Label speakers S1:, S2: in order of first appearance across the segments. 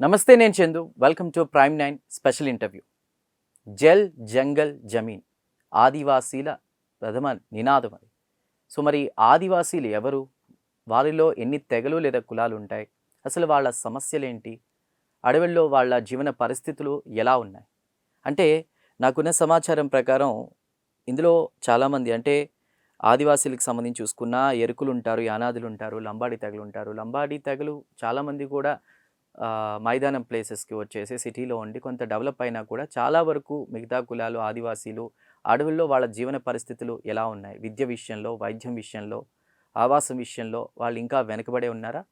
S1: నమస్తే, నేను Chandu. Welcome to prime 9 special interview. జల్ జంగల్ జమీన్ ఆదివాసీల ప్రథమ నినాదం అది. సో మరి ఆదివాసీలు ఎవరు? వారిలో ఎన్ని తెగలు లేదా కులాలు ఉంటాయి? అసలు వాళ్ళ సమస్యలేంటి? అడవుల్లో వాళ్ళ జీవన పరిస్థితులు ఎలా ఉన్నాయి? అంటే నాకున్న సమాచారం ప్రకారం ఇందులో చాలామంది అంటే ఆదివాసీలకు సంబంధించి చూసుకున్న ఎరుకులు ఉంటారు, యానాదులు ఉంటారు, లంబాడి తెగలు ఉంటారు. లంబాడి తెగలు చాలామంది కూడా మైదానం ప్లేసెస్కి వచ్చేసి సిటీలో ఉండి కొంత డెవలప్ అయినా కూడా చాలా వరకు మిగతా కులాలు ఆదివాసీలు అడవుల్లో వాళ్ళ జీవన పరిస్థితులు ఎలా ఉన్నాయి? విద్య విషయంలో, వైద్యం విషయంలో, ఆవాసం విషయంలో వాళ్ళు ఇంకా వెనుకబడే ఉన్నారా?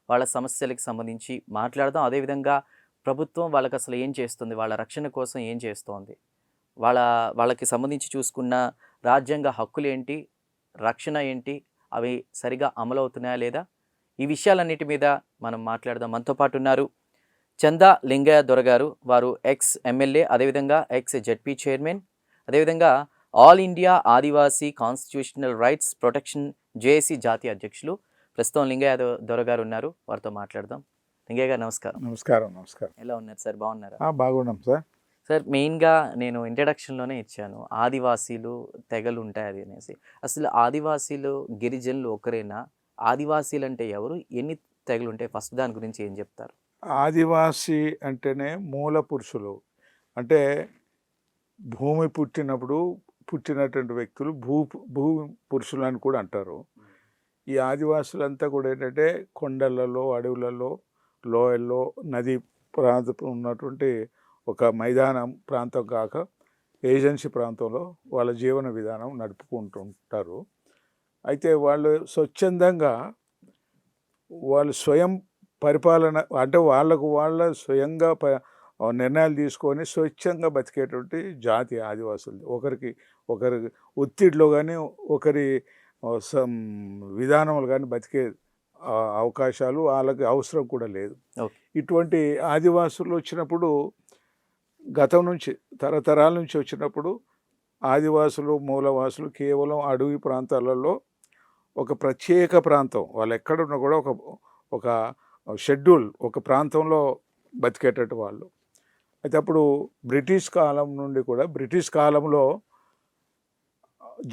S1: వాళ్ళ సమస్యలకు సంబంధించి మాట్లాడదాం. అదేవిధంగా ప్రభుత్వం వాళ్ళకి అసలు ఏం చేస్తుంది? వాళ్ళ రక్షణ కోసం ఏం చేస్తోంది? వాళ్ళకి సంబంధించి చూసుకున్న రాజ్యాంగ హక్కులు ఏంటి? రక్షణ ఏంటి? అవి సరిగా అమలవుతున్నాయా లేదా? ఈ విషయాలన్నిటి మీద మనం మాట్లాడదాం. మనతో పాటు ఉన్నారు చందా లింగయ్య దొరగారు. వారు ఎక్స్ ఎమ్మెల్యే, అదేవిధంగా ఎక్స్ జెడ్పీ చైర్మన్, అదేవిధంగా ఆల్ ఇండియా ఆదివాసీ కాన్స్టిట్యూషనల్ రైట్స్ ప్రొటెక్షన్ జేఏసీ జాతీయ అధ్యక్షులు. ప్రస్తుతం లింగయ్య దొరగారు ఉన్నారు, వారితో మాట్లాడదాం. లింగయ్య గారు నమస్కారం.
S2: నమస్కారం. నమస్కారం.
S1: ఎలా ఉన్నారు సార్? బాగున్నారా?
S2: బాగున్నాం సార్.
S1: సార్, మెయిన్గా నేను ఇంట్రడక్షన్లోనే ఇచ్చాను, ఆదివాసీలు తెగలు ఉంటాయి అది అనేసి. అసలు ఆదివాసీలు గిరిజనులు ఒకరేనా? ఆదివాసీలు అంటే ఎవరు? ఎన్ని తెగలు ఉంటాయి? ఫస్ట్ దాని గురించి ఏం చెప్తారు?
S2: ఆదివాసీ అంటేనే మూల పురుషులు, అంటే భూమి పుట్టినటువంటి వ్యక్తులు భూ పురుషులు అని కూడా అంటారు. ఈ ఆదివాసులంతా కూడా ఏంటంటే కొండలలో, అడవులలో, లోయల్లో, నది ప్రాంతం ఉన్నటువంటి ఒక మైదానం ప్రాంతం కాక ఏజెన్సీ ప్రాంతంలో వాళ్ళ జీవన విధానం నడుపుకుంటుంటారు. అయితే వాళ్ళు స్వచ్ఛందంగా వాళ్ళు స్వయం పరిపాలన, అంటే వాళ్ళ స్వయంగా నిర్ణయాలు తీసుకొని స్వచ్ఛంగా బతికేటువంటి జాతి ఆదివాసులు. ఒకరి ఒత్తిడిలో కానీ ఒకరి విధానములు కానీ బతికే అవకాశాలు వాళ్ళకి అవసరం కూడా లేదు. ఇటువంటి ఆదివాసులు వచ్చినప్పుడు, గతం నుంచి తరతరాల నుంచి వచ్చినప్పుడు ఆదివాసులు మూలవాసులు కేవలం అడవి ప్రాంతాలలో ఒక ప్రత్యేక ప్రాంతం, వాళ్ళు ఎక్కడున్నా కూడా ఒక షెడ్యూల్, ఒక ప్రాంతంలో బతికేటట్టు వాళ్ళు. అయితే అప్పుడు బ్రిటిష్ కాలం నుండి కూడా, బ్రిటిష్ కాలంలో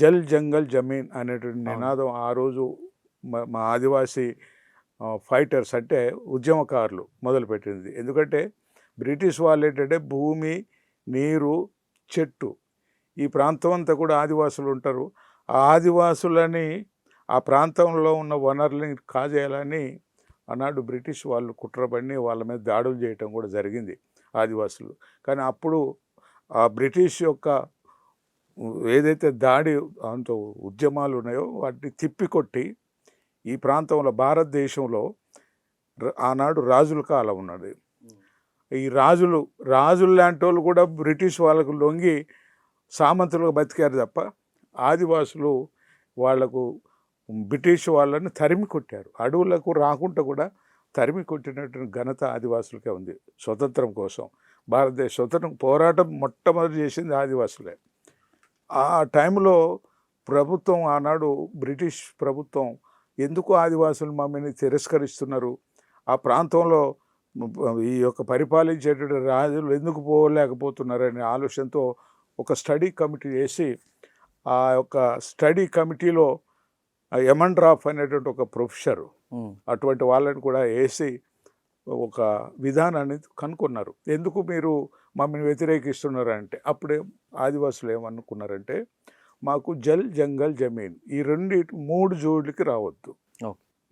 S2: జల్ జంగల్ జమీన్ అనేటువంటి నినాదం ఆ రోజు మా ఆదివాసీ ఫైటర్స్ అంటే ఉద్యమకారులు మొదలుపెట్టింది. ఎందుకంటే బ్రిటిష్ వాళ్ళు ఏంటంటే భూమి, నీరు, చెట్టు, ఈ ప్రాంతం అంతా కూడా ఆదివాసులు ఉంటారు. ఆ ఆదివాసులని, ఆ ప్రాంతంలో ఉన్న వనరులని కాజేయాలని ఆనాడు బ్రిటిష్ వాళ్ళు కుట్రబడి వాళ్ళ మీద దాడులు చేయటం కూడా జరిగింది ఆదివాసులు. కానీ అప్పుడు ఆ బ్రిటిష్ యొక్క ఏదైతే దాడి అంత ఉద్యమాలు ఉన్నాయో వాటిని తిప్పికొట్టి ఈ ప్రాంతంలో, భారతదేశంలో ఆనాడు రాజుల కాలం ఉన్నది. ఈ రాజులు లాంటి వాళ్ళు కూడా బ్రిటిష్ వాళ్ళకు లొంగి సామంతులుగా బతికారు తప్ప ఆదివాసులు వాళ్లకు బ్రిటిష్ వాళ్ళని తరిమి కొట్టారు. అడవులకు రాకుండా కూడా తరిమి కొట్టినటువంటి ఘనత ఆదివాసులకే ఉంది. స్వతంత్రం కోసం, భారతదేశ స్వతంత్రం పోరాటం మొట్టమొదటి చేసింది ఆదివాసులే. ఆ టైంలో ప్రభుత్వం, ఆనాడు బ్రిటిష్ ప్రభుత్వం ఎందుకు ఆదివాసులు మమ్మల్ని తిరస్కరిస్తున్నారు, ఆ ప్రాంతంలో ఈ యొక్క పరిపాలించేటువంటి రాజులు ఎందుకు పోలేకపోతున్నారనే ఆలోచనతో ఒక స్టడీ కమిటీ వేసి, ఆ యొక్క స్టడీ కమిటీలో ఎమండ్రాఫ్ అనేటువంటి ఒక ప్రొఫెసరు, అటువంటి వాళ్ళని కూడా వేసి ఒక విధానాన్ని కనుక్కున్నారు. ఎందుకు మీరు మమ్మల్ని వ్యతిరేకిస్తున్నారంటే, అప్పుడే ఆదివాసులు ఏమనుకున్నారంటే, మాకు జల్ జంగల్ జమీన్ ఈ మూడు జోడ్లకి రావద్దు,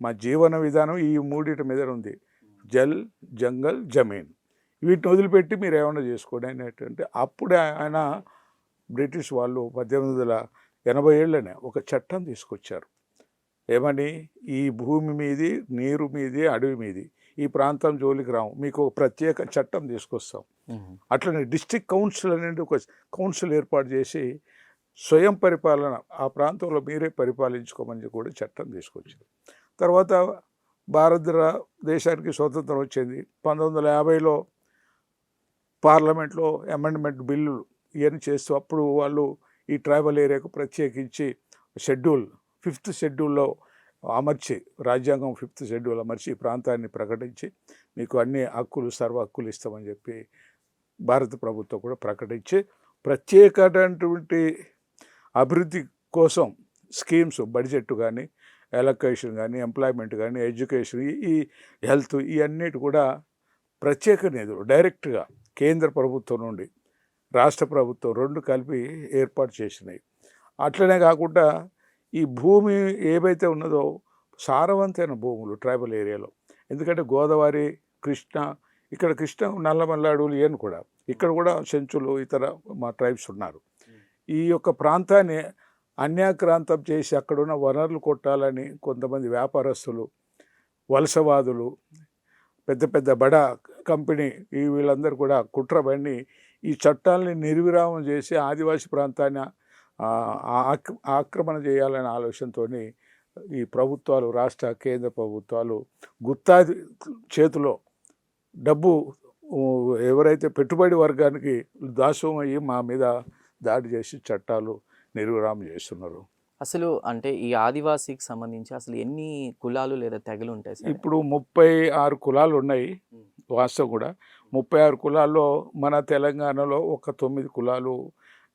S2: మా జీవన విధానం ఈ మూడిటి మీద ఉంది, జల్ జంగల్ జమీన్, వీటిని వదిలిపెట్టి మీరు ఏమైనా చేసుకోండి అనేటువంటి. అప్పుడే ఆయన బ్రిటిష్ వాళ్ళు 1887లోనే ఒక చట్టం తీసుకొచ్చారు. ఏమని? ఈ భూమి మీది, నీరు మీది, అడవి మీది, ఈ ప్రాంతం జోలికి రాము, మీకు ఒక ప్రత్యేక చట్టం తీసుకొస్తాం. అట్లనే డిస్ట్రిక్ట్ కౌన్సిల్ అనేది ఒక కౌన్సిల్ ఏర్పాటు చేసి స్వయం పరిపాలన, ఆ ప్రాంతంలో మీరే పరిపాలించుకోమని కూడా చట్టం తీసుకొచ్చారు. తర్వాత భారతదేశానికి స్వతంత్రం వచ్చింది. 1950లో పార్లమెంట్లో అమెండ్మెంట్ బిల్లులు ఇవన్నీ చేస్తూ అప్పుడు వాళ్ళు ఈ ట్రైబల్ ఏరియాకు ప్రత్యేకించి షెడ్యూల్ 5th షెడ్యూల్లో అమర్చి రాజ్యాంగం 5th షెడ్యూల్ అమర్చి ఈ ప్రాంతాన్ని ప్రకటించి మీకు అన్ని హక్కులు సర్వ హక్కులు ఇస్తామని చెప్పి భారత ప్రభుత్వం కూడా ప్రకటించి ప్రత్యేకమైనటువంటి అభివృద్ధి కోసం స్కీమ్స్ బడ్జెట్ కానీ ఎలొకేషన్ కానీ ఎంప్లాయ్మెంట్ కానీ ఎడ్యుకేషన్ ఈ హెల్త్ ఇవన్నిటి కూడా ప్రత్యేక నిధులు డైరెక్ట్గా కేంద్ర ప్రభుత్వం నుండి రాష్ట్ర ప్రభుత్వం రెండు కలిపి ఏర్పాటు చేసినాయి. అట్లనే కాకుండా ఈ భూమి ఏవైతే ఉన్నదో సారవంతమైన భూములు ట్రైబల్ ఏరియాలో, ఎందుకంటే గోదావరి కృష్ణ ఇక్కడ కృష్ణ నల్లమల్ల అడవులు ఏను కూడా ఇక్కడ కూడా చెంచులు ఇతర మా ట్రైబ్స్ ఉన్నారు. ఈ యొక్క ప్రాంతాన్ని అన్యాక్రాంతం చేసి అక్కడున్న వనరులు కొట్టాలని కొంతమంది వ్యాపారస్తులు వలసవాదులు పెద్ద పెద్ద బడా కంపెనీ వీళ్ళందరూ కూడా కుట్రబడి ఈ చట్టాలని నిర్విరామం చేసి ఆదివాసీ ప్రాంతాన్ని ఆక్రమణ చేయాలనే ఆలోచనతో ఈ ప్రభుత్వాలు రాష్ట్ర కేంద్ర ప్రభుత్వాలు గుత్తాది చేతిలో డబ్బు ఎవరైతే పెట్టుబడి వర్గానికి దాసోహం అయ్యి మా మీద దాడి చేసి చట్టాలు నిర్విరామం చేస్తున్నారు.
S1: అసలు అంటే ఈ ఆదివాసీకి సంబంధించి అసలు ఎన్ని కులాలు లేదా తెగలు ఉంటాయి సార్?
S2: ఇప్పుడు 36 కులాలు ఉన్నాయి. వాస్తవం కూడా 36 కులాల్లో మన తెలంగాణలో ఒక 9 కులాలు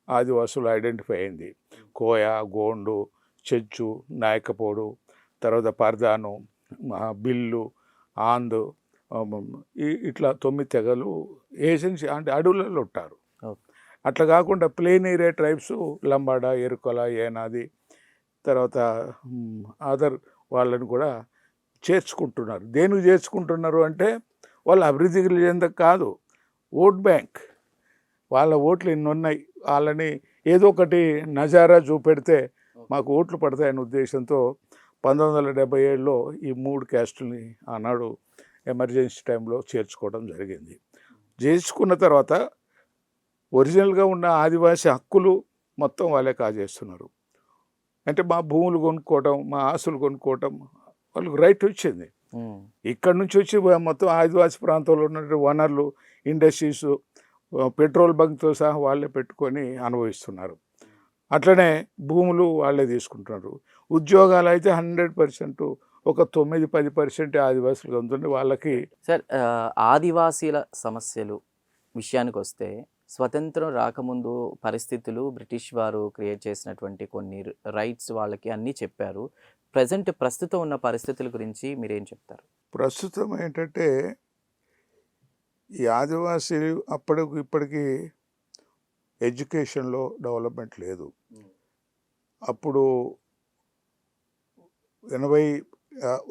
S2: ఆదివాసులు ఐడెంటిఫై అయింది. కోయ, గోండు, చెచ్చు, నాయకపోడు, తర్వాత పర్దాను, బిల్లు, ఆందు, ఇట్లా 9 తెగలు ఏజెన్సీ అంటే అడవులలో ఉంటారు. అట్లా కాకుండా ప్లేన్ ఏరియా ట్రైబ్స్ లంబాడ, ఎరుకల, ఏనాది, తర్వాత అదర్ వాళ్ళని కూడా చేర్చుకుంటున్నారు. దేనికి చేర్చుకుంటున్నారు అంటే వాళ్ళు అభివృద్ధి చెందక కాదు, ఓట్ బ్యాంక్, వాళ్ళ ఓట్లు ఇన్ని ఉన్నాయి, వాళ్ళని ఏదో ఒకటి నజారా చూపెడితే మాకు ఓట్లు పడతాయనే ఉద్దేశంతో 1977లో ఈ 3 క్యాస్టుల్ని ఆనాడు ఎమర్జెన్సీ టైంలో చేర్చుకోవడం జరిగింది. చేర్చుకున్న తర్వాత ఒరిజినల్గా ఉన్న ఆదివాసీ హక్కులు మొత్తం వాళ్ళే కాజేస్తున్నారు. అంటే మా భూములు కొనుక్కోవటం, మా ఆస్తులు కొనుక్కోవటం వాళ్ళకి రైట్ వచ్చింది. ఇక్కడ నుంచి వచ్చి మొత్తం ఆదివాసీ ప్రాంతంలో ఉన్న వనరులు, ఇండస్ట్రీస్, పెట్రోల్ బంక్తో సహా వాళ్ళే పెట్టుకొని అనుభవిస్తున్నారు. అట్లనే భూములు వాళ్ళే తీసుకుంటున్నారు. ఉద్యోగాలు అయితే 100% ఒక 9-10% ఆదివాసులుగా ఉంటుంది వాళ్ళకి.
S1: సార్, ఆదివాసీల సమస్యలు విషయానికి వస్తే స్వతంత్రం రాకముందు పరిస్థితులు బ్రిటిష్ వారు క్రియేట్ చేసినటువంటి కొన్ని రైట్స్ వాళ్ళకి అన్నీ చెప్పారు. ప్రస్తుతం ఉన్న పరిస్థితుల గురించి మీరేం చెప్తారు?
S2: ప్రస్తుతం ఏంటంటే ఈ ఆదివాసీలు అప్పటికి ఇప్పటికీ ఎడ్యుకేషన్లో డెవలప్మెంట్ లేదు. అప్పుడు 80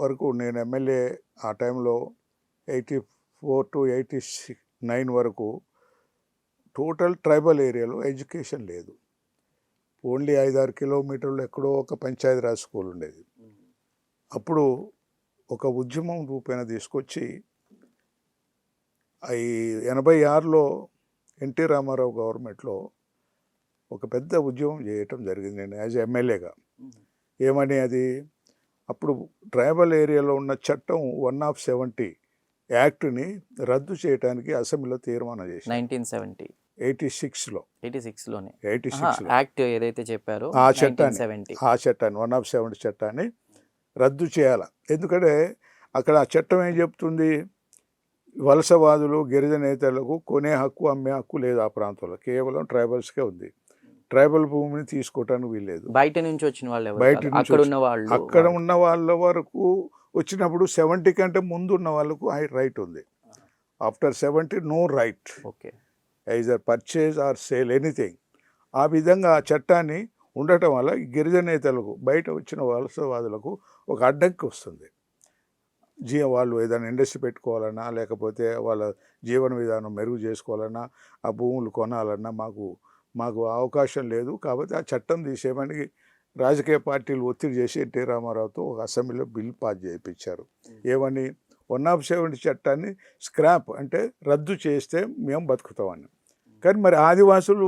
S2: వరకు నేను ఎమ్మెల్యే ఆ టైంలో 84 to 89 వరకు టోటల్ ట్రైబల్ ఏరియాలో ఎడ్యుకేషన్ లేదు. ఓన్లీ 5-6 కిలోమీటర్లు ఎక్కడో ఒక పంచాయతీరాజ్ స్కూల్ ఉండేది. అప్పుడు ఒక ఉద్యమం రూపేణ తీసుకొచ్చి ఈ 86లో ఎన్టీ రామారావు గవర్నమెంట్లో ఒక పెద్ద ఉద్యమం చేయటం జరిగింది నేను యాజ్ ఎమ్మెల్యేగా. ఏమని అది అప్పుడు ట్రైబల్ ఏరియాలో ఉన్న చట్టం 170 యాక్ట్ని రద్దు చేయడానికి అసెంబ్లీలో తీర్మానం చేసి 86లో
S1: యాక్ట్ ఏదైతే చెప్పారో
S2: ఆ చట్టాన్ని 170 చట్టాన్ని రద్దు చేయాలి. ఎందుకంటే అక్కడ ఆ చట్టం ఏం చెప్తుంది, వలసవాదులు గిరిజనేతలకు కొనే హక్కు, అమ్మే హక్కు లేదు ఆ ప్రాంతంలో, కేవలం ట్రైబల్స్కే ఉంది. ట్రైబల్ భూమిని తీసుకోవటానికి వీల్లేదు.
S1: బయట నుంచి వచ్చిన వాళ్ళు,
S2: అక్కడ ఉన్న వాళ్ళ వరకు వచ్చినప్పుడు 70 కంటే ముందు ఉన్న వాళ్ళకు రైట్ ఉంది. After 70 no right, either purchase or sale anything. ఆ విధంగా ఆ చట్టాన్ని ఉండటం వల్ల గిరిజనేతలకు, బయట వచ్చిన వలసవాదులకు ఒక అడ్డంకి వస్తుంది. వాళ్ళు ఏదైనా ఇండస్ట్రీ పెట్టుకోవాలన్నా, లేకపోతే వాళ్ళ జీవన విధానం మెరుగు చేసుకోవాలన్నా, ఆ భూములు కొనాలన్నా మాకు అవకాశం లేదు. కాబట్టి ఆ చట్టం తీసేయమని రాజకీయ పార్టీలు ఒత్తిడి చేసి ఎన్టీ రామారావుతో ఒక అసెంబ్లీలో బిల్ పాస్ చేయించారు. ఏమని 170 చట్టాన్ని స్క్రాప్ అంటే రద్దు చేస్తే మేము బతుకుతామని. కానీ మరి ఆదివాసులు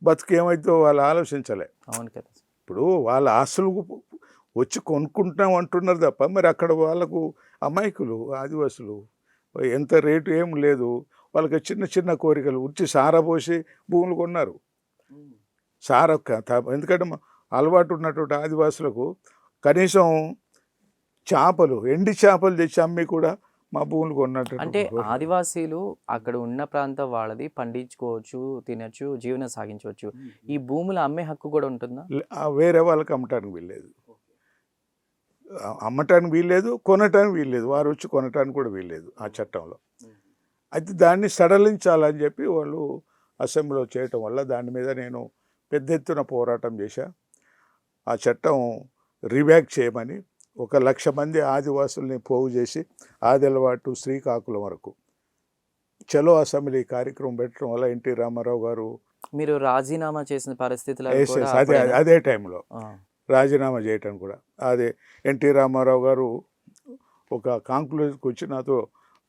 S2: బతుకేమైతే వాళ్ళు ఆలోచించలే.
S1: అవును కదా.
S2: ఇప్పుడు వాళ్ళ ఆస్తులు వచ్చి కొనుక్కుంటున్నాం అంటున్నారు తప్ప మరి అక్కడ వాళ్ళకు అమాయకులు ఆదివాసులు, ఎంత రేటు ఏం లేదు, వాళ్ళకి చిన్న చిన్న కోరికలు, ఉచ్చి సారా పోసి భూములు కొన్నారు. సారా ఎందుకంటే అలవాటు ఉన్నటువంటి ఆదివాసులకు కనీసం చేపలు ఎండి చేపలు తెచ్చి అమ్మి కూడా మా భూములు కొన్నట్టు
S1: అంటే ఆదివాసీలు అక్కడ ఉన్న ప్రాంతం వాళ్ళది పండించుకోవచ్చు, తినచ్చు, జీవనం సాగించవచ్చు. ఈ భూములు అమ్మే హక్కు కూడా ఉంటుందా?
S2: వేరే వాళ్ళకి అమ్మటానికి వీల్లేదు, అమ్మటానికి వీల్లేదు, కొనటానికి వీల్లేదు, వారు వచ్చి కొనటానికి కూడా వీల్లేదు ఆ చట్టంలో. అయితే దాన్ని సడలించాలని చెప్పి వాళ్ళు అసెంబ్లీలో చేయటం వల్ల దాని మీద నేను పెద్ద ఎత్తున పోరాటం చేశా. ఆ చట్టం రివ్యాక్ చేయమని 1,00,000 మంది ఆదివాసుల్ని పోగు చేసి ఆదిలవాటు శ్రీకాకుళం వరకు చలో అసెంబ్లీ కార్యక్రమం పెట్టడం వల్ల ఎన్టీ రామారావు గారు
S1: మీరు రాజీనామా చేసిన పరిస్థితులు
S2: అదే టైంలో రాజీనామా చేయటం కూడా అదే ఎన్టీ రామారావు గారు ఒక కాంక్లూజన్కి వచ్చి నాతో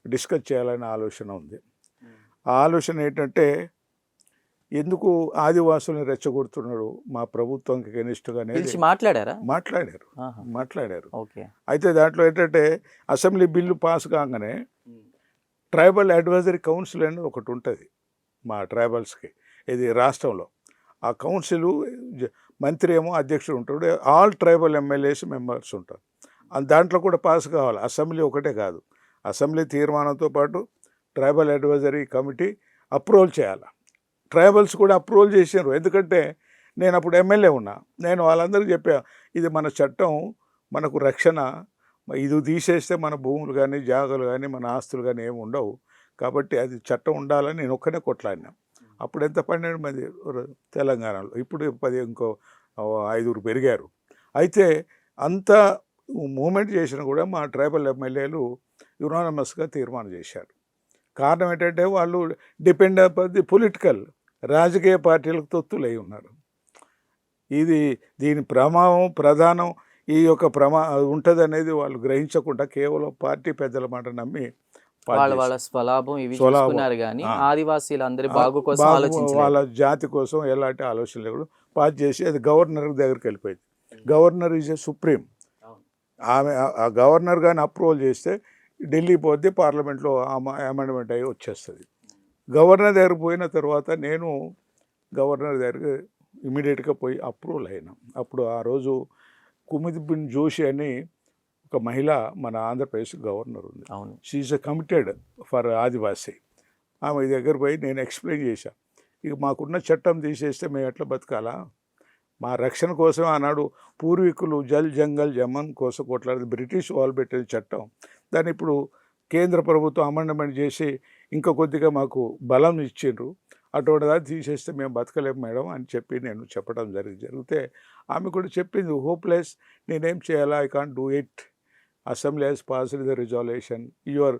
S2: డిస్కస్ చేయాలనే ఆలోచన ఉంది. ఆ ఆలోచన ఏంటంటే, ఎందుకు ఆదివాసుల్ని రెచ్చగొడుతున్నాడు మా ప్రభుత్వంకి ఎగెనిస్ట్గా అనేది మాట్లాడారు. అయితే దాంట్లో ఏంటంటే అసెంబ్లీ బిల్లు పాస్ కాగానే ట్రైబల్ అడ్వైజరీ కౌన్సిల్ అనేది ఒకటి ఉంటుంది మా ట్రైబల్స్కి, ఇది రాష్ట్రంలో. ఆ కౌన్సిల్ మంత్రి ఏమో అధ్యక్షుడు ఉంటాడు, ఆల్ ట్రైబల్ ఎమ్మెల్యేస్ మెంబర్స్ ఉంటారు. దాంట్లో కూడా పాస్ కావాలి, అసెంబ్లీ ఒకటే కాదు. అసెంబ్లీ తీర్మానంతో పాటు ట్రైబల్ అడ్వైజరీ కమిటీ అప్రూవల్ చేయాలి. ట్రైబల్స్ కూడా అప్రూవల్ చేసారు, ఎందుకంటే నేను అప్పుడు ఎమ్మెల్యే ఉన్నా. నేను వాళ్ళందరికీ చెప్పా, ఇది మన చట్టం, మనకు రక్షణ, ఇది తీసేస్తే మన భూములు కానీ జాగాలు కానీ మన ఆస్తులు కానీ ఏమి ఉండవు, కాబట్టి అది చట్టం ఉండాలని నేను ఒక్కనే కొట్లాడినా. అప్పుడు ఎంత 12 మంది తెలంగాణలో, ఇప్పుడు 10 ఇంకో 5 పెరిగారు. అయితే అంత మూమెంట్ చేసినా కూడా మా ట్రైబల్ ఎమ్మెల్యేలు యునానిమస్గా తీర్మానం చేశారు. కారణం ఏంటంటే వాళ్ళు డిపెండ్ అపాన్ ది పొలిటికల్, రాజకీయ పార్టీలకు తొత్తులై ఉన్నారు. దీని ప్రధానం ఈ యొక్క ఉంటుంది అనేది వాళ్ళు గ్రహించకుండా కేవలం పార్టీ పెద్దల మాట నమ్మి
S1: వాళ్ళ స్వలాభం వాళ్ళ
S2: జాతి కోసం ఎలాంటి ఆలోచన లేకుండా పాస్ చేసి అది గవర్నర్ దగ్గరికి వెళ్ళిపోయింది. Governor is a supreme. ఆమె ఆ గవర్నర్ కానీ అప్రూవల్ చేస్తే ఢిల్లీ పోతే పార్లమెంట్లో అమెండ్మెంట్ అయ్యి వచ్చేస్తుంది. గవర్నర్ దగ్గర పోయిన తర్వాత నేను గవర్నర్ దగ్గరికి ఇమీడియట్గా పోయి అప్రూవల్ అయినా. అప్పుడు ఆ రోజు కుముద్బిన్ జోషి అని ఒక మహిళ మన ఆంధ్రప్రదేశ్ గవర్నర్ ఉంది. షీఈస్ కమిటెడ్ ఫర్ ఆదివాసీ. ఆమె దగ్గర పోయి నేను ఎక్స్ప్లెయిన్ చేశాను, ఇక మాకున్న చట్టం తీసేస్తే మేము ఎట్లా బతకాలా, మా రక్షణ కోసం ఆనాడు పూర్వీకులు జల్ జంగల్ జమన్ కోసం కొట్లాడేది బ్రిటిష్ వాళ్ళు పెట్టిన చట్టం, దాన్ని ఇప్పుడు కేంద్ర ప్రభుత్వం అమెండ్మెంట్ చేసి ఇంకా కొద్దిగా మాకు బలం ఇచ్చిండ్రు, అటువంటి దాన్ని తీసేస్తే మేము బతకలేము మేడం అని చెప్పి నేను చెప్పడం జరిగితే ఆమె కూడా చెప్పింది, హోప్లెస్, నేనేం చేయాలా, I can't do it. Assembly has passed the resolution, your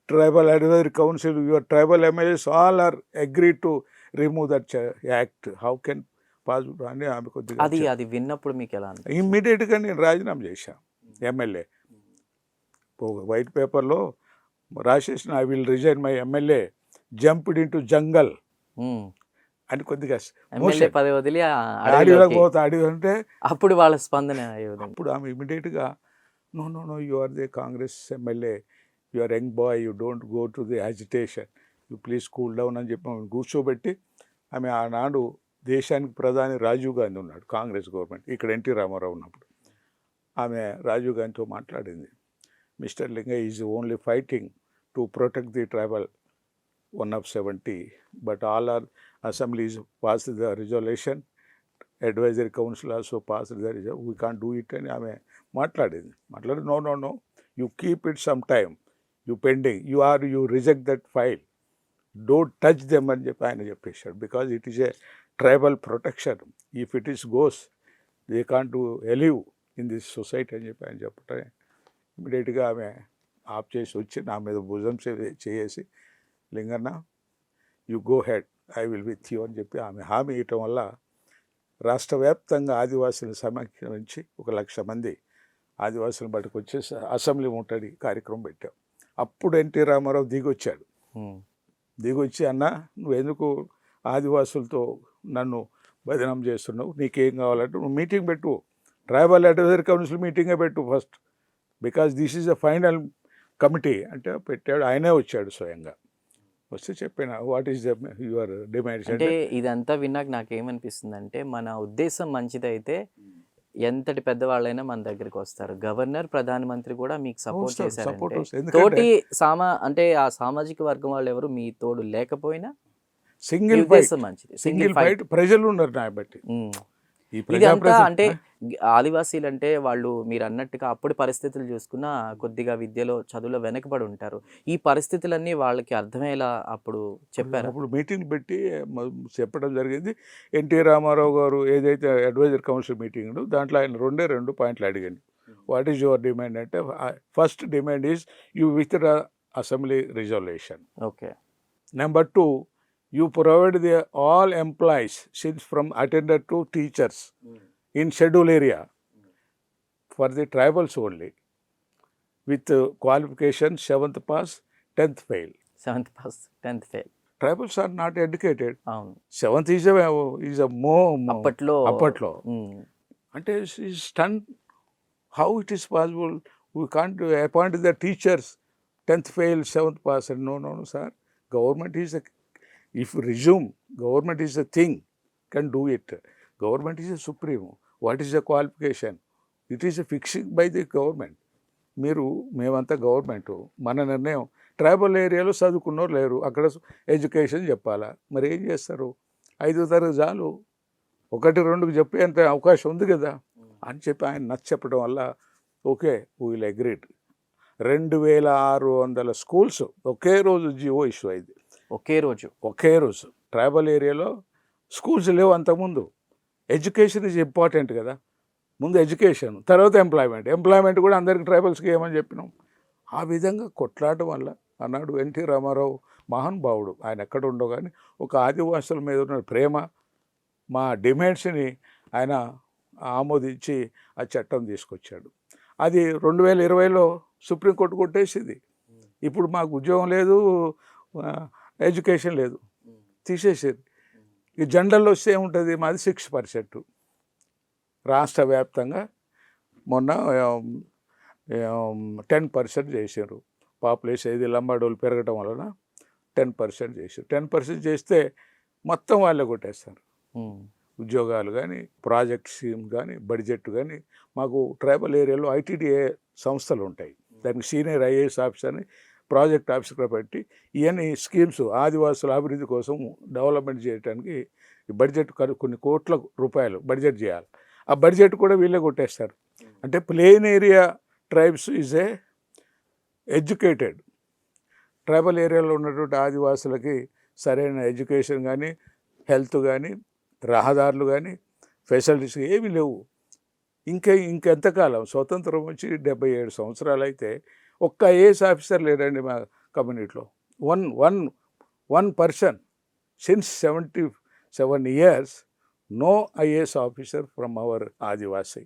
S2: tribal advisory council, your tribal MLAs all are agree to remove that act, how can pass అని ఆమె కొద్దిగా
S1: అది విన్నప్పుడు మీకు ఎలా
S2: ఇమ్మీడియట్గా నేను రాజీనామా చేశాను. ఎమ్మెల్యే వైట్ పేపర్లో రాసేసిన, I will resign my MLA, jumped into jungle అని కొద్దిగా అడవిలోకి పోతా. అడవి అంటే
S1: అప్పుడు వాళ్ళ స్పందన,
S2: అప్పుడు ఆమె ఇమీడియట్గా no no no you are the Congress MLA, you are young boy, you don't go to the agitation, you please cool down అని చెప్పి ఆమె కూర్చోబెట్టి, ఆమె ఆనాడు దేశానికి ప్రధాని రాజీవ్ గాంధీ ఉన్నాడు, కాంగ్రెస్ గవర్నమెంట్, ఇక్కడ ఎన్టీ రామారావు ఉన్నప్పుడు, ఆమె రాజీవ్ గాంధీతో మాట్లాడింది, mister Lingaiah is only fighting to protect the tribal 1 of 70, but all our assemblies passed the resolution, advisory council also passed the resolution, we can't do it అని ఆమె మాట్లాడి no no no you keep it some time, you pending, you reject that file, don't touch them అని చెప్పి ఆయన చెప్పేశాడు, because it is a tribal protection, if it is goes they can't do alive in this society అని చెప్పి ఆయన చెప్పటం ఇమీడియట్గా ఆమె ఆఫ్ చేసి వచ్చి నా మీద భుజం చేసి, Linganna you go head, I will with you అని చెప్పి ఆమె హామీ ఇవ్వటం వల్ల రాష్ట్ర వ్యాప్తంగా ఆదివాసులను సమీకరించి 1,00,000 మంది ఆదివాసులను బయటకు వచ్చేసి అసెంబ్లీ ముట్టడి కార్యక్రమం పెట్టాం. అప్పుడు ఎన్టీ రామారావు దిగొచ్చి, అన్న నువ్వు ఎందుకు ఆదివాసులతో నన్ను బదనాం చేస్తున్నావు, నీకేం కావాలంటే నువ్వు మీటింగ్ పెట్టు, ట్రైబల్ అడ్వైజరీ కౌన్సిల్ మీటింగే పెట్టు first, because this is the final committee అంటే పెట్టాడు. ఆయనే వచ్చాడు స్వయంగా, వస్తే చెప్పిన వాట్ ఈస్ యువర్ డిమాండ్స్
S1: అంటే ఇదంతా విన్నాక నాకేమనిపిస్తుంది అంటే, మన ఉద్దేశం మంచిదైతే ఎంతటి పెద్దవాళ్ళైనా మన దగ్గరికి వస్తారు. గవర్నర్, ప్రధానమంత్రి కూడా మీకు సపోర్ట్
S2: వస్తారు,
S1: చేశారంటే
S2: సపోర్ట్ వస్తుంది. ఎందుకంటే
S1: తోటి అంటే ఆ సామాజిక వర్గం వాళ్ళు ఎవరు మీ తోడు లేకపోయినా మీ
S2: సింగిల్ ఫైట్,
S1: ఉద్దేశం మంచిది.
S2: సింగిల్ ఫైట్ ప్రజలు ఉన్నారు నా బట్టి. ఈ
S1: ఇదంతా అంటే ఆదివాసీలు అంటే వాళ్ళు మీరు అన్నట్టుగా అప్పుడు పరిస్థితులు చూసుకున్న కొద్దిగా విద్యలో చదువులో వెనకబడి ఉంటారు. ఈ పరిస్థితులన్నీ వాళ్ళకి అర్థమయ్యేలా అప్పుడు చెప్పారు.
S2: అప్పుడు మీటింగ్ పెట్టి చెప్పడం జరిగింది. ఎన్టీ రామారావు గారు ఏదైతే అడ్వైజర్ కౌన్సిల్ మీటింగ్ దాంట్లో ఆయన రెండు పాయింట్లు అడిగాను. వాట్ ఈజ్ యువర్ డిమాండ్ అంటే first demand is you withdraw assembly resolution.
S1: Okay.
S2: Number 2, you provide the all employees since from attendant to teachers in schedule area for the tribals only with qualification 7th pass 10th fail.
S1: 7th pass 10th fail.
S2: Tribals are not educated.
S1: అవును.
S2: 7th is a more
S1: అప్పట్లో
S2: అంటే stunned how it is possible we can't appoint the teachers 10th fail 7th pass. And no sir, government is a, if resume, government is a thing, can do it. Government is a supreme. What is the qualification? It is a fixing by the government. మేమంతా government, మన నిర్ణయం. Tribal ఏరియాలో చదువుకున్నోరు లేరు, అక్కడ education చెప్పాలా, మరి ఏం చేస్తారు? 5వ తరగతి చాలు, 1, 2కి చెప్పేంత అవకాశం ఉంది కదా అని చెప్పి ఆయన నచ్చ చెప్పడం వల్ల ఓకే వీల్ అగ్రీడ్. 2600 స్కూల్స్ ఒకే రోజు జియో ఇష్యూ అయింది. ఒకే రోజు ట్రైబల్ ఏరియాలో స్కూల్స్ లేవు అంతకుముందు. ఎడ్యుకేషన్ ఈజ్ ఇంపార్టెంట్ కదా, ముందు ఎడ్యుకేషన్, తర్వాత ఎంప్లాయ్మెంట్ కూడా అందరికి ట్రైబల్స్కి ఏమని చెప్పినాం. ఆ విధంగా కొట్లాడటం వల్ల అన్నాడు ఎన్టీ రామారావు మహానుభావుడు, ఆయన ఎక్కడ ఉండో కానీ ఒక ఆదివాసుల మీద ఉన్న ప్రేమ, మా డిమాండ్స్ని ఆయన ఆమోదించి ఆ చట్టం తీసుకొచ్చాడు. అది 2020లో సుప్రీంకోర్టు కొట్టేసింది. ఇప్పుడు మాకు ఉద్యోగం లేదు, ఎడ్యుకేషన్ లేదు, తీసేసేది. ఈ జనరల్లో వస్తే ఏముంటుంది, మాది 6%. రాష్ట్ర వ్యాప్తంగా మొన్న 10% చేశారు. పాపులేషన్ ఇది లంబాడోళ్ళు పెరగటం వలన 10% చేశారు. 10% చేస్తే మొత్తం వాళ్ళే కొట్టేస్తారు. ఉద్యోగాలు కానీ, ప్రాజెక్ట్ స్కీమ్ కానీ, బడ్జెట్ కానీ. మాకు ట్రైబల్ ఏరియాలో ఐటీడీఏ సంస్థలు ఉంటాయి, దానికి సీనియర్ ఐఏఎస్ ఆఫీసర్ని ప్రాజెక్ట్ ఆఫీసర్గా పెట్టి ఇవన్నీ స్కీమ్స్ ఆదివాసుల అభివృద్ధి కోసం డెవలప్మెంట్ చేయడానికి బడ్జెట్ కొన్ని కోట్ల రూపాయలు బడ్జెట్ చేయాలి. ఆ బడ్జెట్ కూడా వీళ్ళే కొట్టేస్తారు. అంటే plain area tribes is a educated. Tribal ఏరియాలో ఉన్నటువంటి ఆదివాసులకి సరైన ఎడ్యుకేషన్ కానీ, హెల్త్ కానీ, రహదారులు కానీ, ఫెసిలిటీస్ ఏమీ లేవు. ఇంకెంతకాలం? స్వతంత్రం వచ్చి 77 సంవత్సరాలు అయితే ఒక్క ఐఏఎస్ ఆఫీసర్ లేరండి మా కమ్యూనిటీలో. One person since 77 years, no IAS officer from our Adivasi.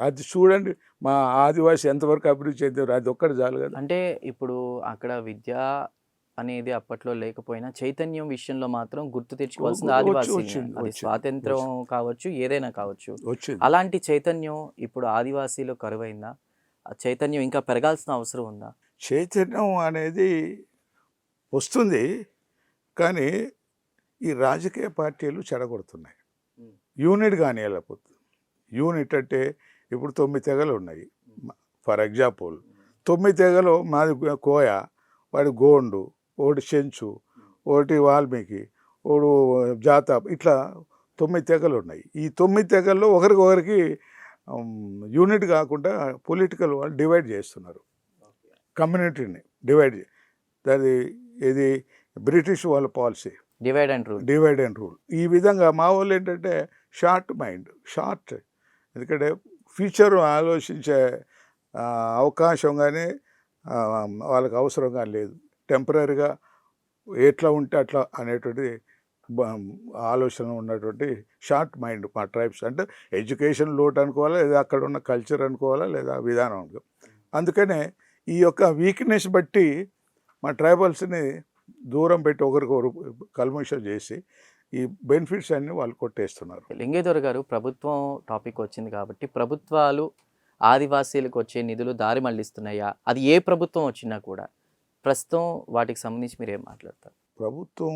S2: అది చూడండి మా ఆదివాసీ ఎంతవరకు అభివృద్ధి చెందారు, అది ఒక్కటి చాలు కదా.
S1: అంటే ఇప్పుడు అక్కడ విద్య అనేది అప్పట్లో లేకపోయినా చైతన్యం విషయంలో మాత్రం గుర్తు తెచ్చుకోవాల్సింది ఆదివాసీ. అది స్వాతంత్రం కావచ్చు, ఏదైనా కావచ్చు. అలాంటి చైతన్యం ఇప్పుడు ఆదివాసీలో కరువైందా? ఆ చైతన్యం ఇంకా పెరగాల్సిన అవసరం ఉందా?
S2: చైతన్యం అనేది వస్తుంది, కానీ ఈ రాజకీయ పార్టీలు చెడగొడుతున్నాయి. యూనిట్ కానీ వెళ్ళకపోతుంది. యూనిట్ అంటే ఇప్పుడు 9 తెగలు ఉన్నాయి. ఫర్ ఎగ్జాంపుల్ 9 తెగలు, మాది కోయ, వాడి గోండు, ఒకటి చెంచు, ఒకటి వాల్మీకి, ఒకడు జాత, ఇట్లా 9 తెగలు ఉన్నాయి. ఈ 9 తెగల్లో ఒకరికొకరికి యూనిట్ కాకుండా పొలిటికల్ వాళ్ళు డివైడ్ చేస్తున్నారు, కమ్యూనిటీని డివైడ్. అది ఇది బ్రిటిష్ వాళ్ళ పాలసీ, డివైడ్ అండ్ రూల్. ఈ విధంగా మా వాళ్ళు ఏంటంటే షార్ట్ మైండ్, ఎందుకంటే ఫ్యూచర్ ఆలోచించే అవకాశం కానీ వాళ్ళకి అవసరం కానీ లేదు. టెంపరీగా ఎట్లా ఉంటే అట్లా అనేటువంటి ఆలోచన ఉన్నటువంటి షార్ట్ మైండ్ మా ట్రైబ్స్. అంటే ఎడ్యుకేషన్ లోటు అనుకోవాలా, లేదా అక్కడ ఉన్న కల్చర్ అనుకోవాలా, లేదా విధానం అనుకో. అందుకనే ఈ యొక్క వీక్నెస్ బట్టి మా ట్రైబల్స్ని దూరం పెట్టి ఒకరికొకరు కల్మషం చేసి ఈ బెనిఫిట్స్ అన్నీ వాళ్ళు కొట్టేస్తున్నారు.
S1: లింగేశ్వర్ గారు, ప్రభుత్వం టాపిక్ వచ్చింది కాబట్టి ప్రభుత్వాలు ఆదివాసీలకు వచ్చే నిధులు దారి మళ్లిస్తున్నాయా? అది ఏ ప్రభుత్వం వచ్చినా కూడా ప్రస్తుతం వాటికి సంబంధించి మీరు ఏం మాట్లాడతారు?
S2: ప్రభుత్వం